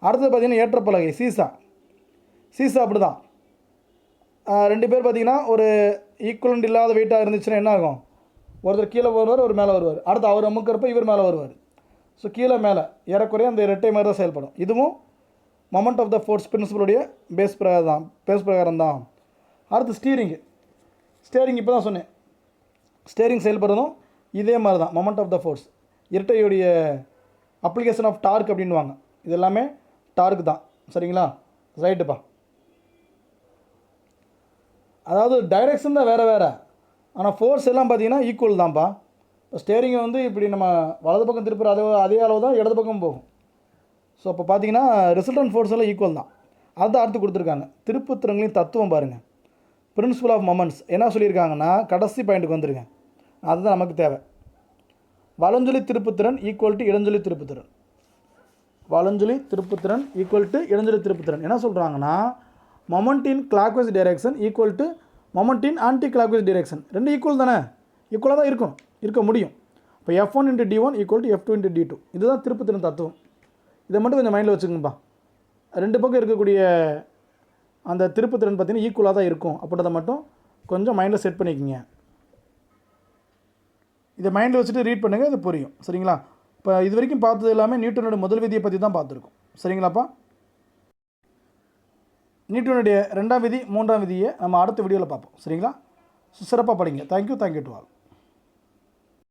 அடுத்தது பார்த்திங்கன்னா ஏற்றப்பலகை சீசா அப்படி தான். ரெண்டு பேர் பார்த்திங்கன்னா ஒரு ஈக்குவலண்ட் இல்லாத வெயிட்டாக இருந்துச்சுன்னா என்ன ஆகும்? ஒருத்தர் கீழே வருவார், ஒரு மேலே வருவார். அடுத்து அவர் அமுக்கிறப்ப இவர் மேலே வருவார். ஸோ கீழே மேலே ஏறக்குறைய அந்த இரட்டை மாதிரி தான் செயல்படும். இதுவும் மொமெண்ட் ஆஃப் த ஃபோர்ஸ் பிரின்சிபலுடைய பேஸ் பிரகாரம் தான். அடுத்து ஸ்டேரிங் இப்போ தான் சொன்னேன். ஸ்டேரிங் செயல்படுறதும் இதே மாதிரி தான். மொமெண்ட் ஆஃப் த ஃபோர்ஸ் இரட்டையுடைய அப்ளிகேஷன் ஆஃப் டார்க் அப்படின்வாங்க. இது எல்லாமே டார்க் தான். சரிங்களா? ரைட்டுப்பா. அதாவது டைரெக்ஷன் தான் வேறு, ஆனால் ஃபோர்ஸ் எல்லாம் பார்த்தீங்கன்னா ஈக்குவல் தான்ப்பா. இப்போ ஸ்டேரிங்கை வந்து இப்படி நம்ம வலது பக்கம் திருப்புற அதே அளவு தான் இடது பக்கம் போகும். ஸோ அப்போ பார்த்தீங்கன்னா ரிசல்டன்ட் ஃபோர்ஸ் எல்லாம் ஈக்குவல் தான். அதுதான் அடுத்து கொடுத்துருக்காங்க. திருப்புத்திறன்களின் தத்துவம் பாருங்கள். பிரின்சிபல் ஆஃப் மொமெண்ட்ஸ் என்ன சொல்லியிருக்காங்கன்னா கடைசி பாயிண்ட்டுக்கு வந்துருங்க. அதுதான் நமக்கு தேவை. வலஞ்சுழி திருப்புத்திறன் ஈக்குவல் டு இடஞ்சுழி திருப்புத்திறன். வலஞ்சுழி திருப்புத்திறன் ஈக்குவல் டு இடஞ்சுழி திருப்புத்திறன். என்ன சொல்கிறாங்கன்னா moment in clockwise direction equal to moment in anti clockwise direction. ரெண்டு ஈக்குவல் தானே? ஈக்குவலாக தான் இருக்கும். இருக்க முடியும். இப்போ F1 × D1 = F2 × D2. இதுதான் திருப்புத்திறன் தத்துவம். இதை மட்டும் கொஞ்சம் மைண்டில் வச்சுக்கோங்கப்பா. ரெண்டு பக்கம் இருக்கக்கூடிய அந்த திருப்புத்திறன் பார்த்தீங்கன்னா ஈக்குவலாக தான் இருக்கும் அப்படின்றத மட்டும் கொஞ்சம் மைண்டில் செட் பண்ணிக்கோங்க. இதை மைண்டில் வச்சுட்டு ரீட் பண்ணுங்கள், இது புரியும். சரிங்களா? இப்போ இது வரைக்கும் பார்த்தது எல்லாமே நியூட்டனோட முதல் விதியை பற்றி தான் பார்த்துருக்கோம். சரிங்களாப்பா? நியூட்டனுடைய 2ஆம் விதி 3ஆம் விதியை நம்ம அடுத்த வீடியோவில் பார்ப்போம். சரிங்களா? சிறப்பாக படிங்க. Thank you to all.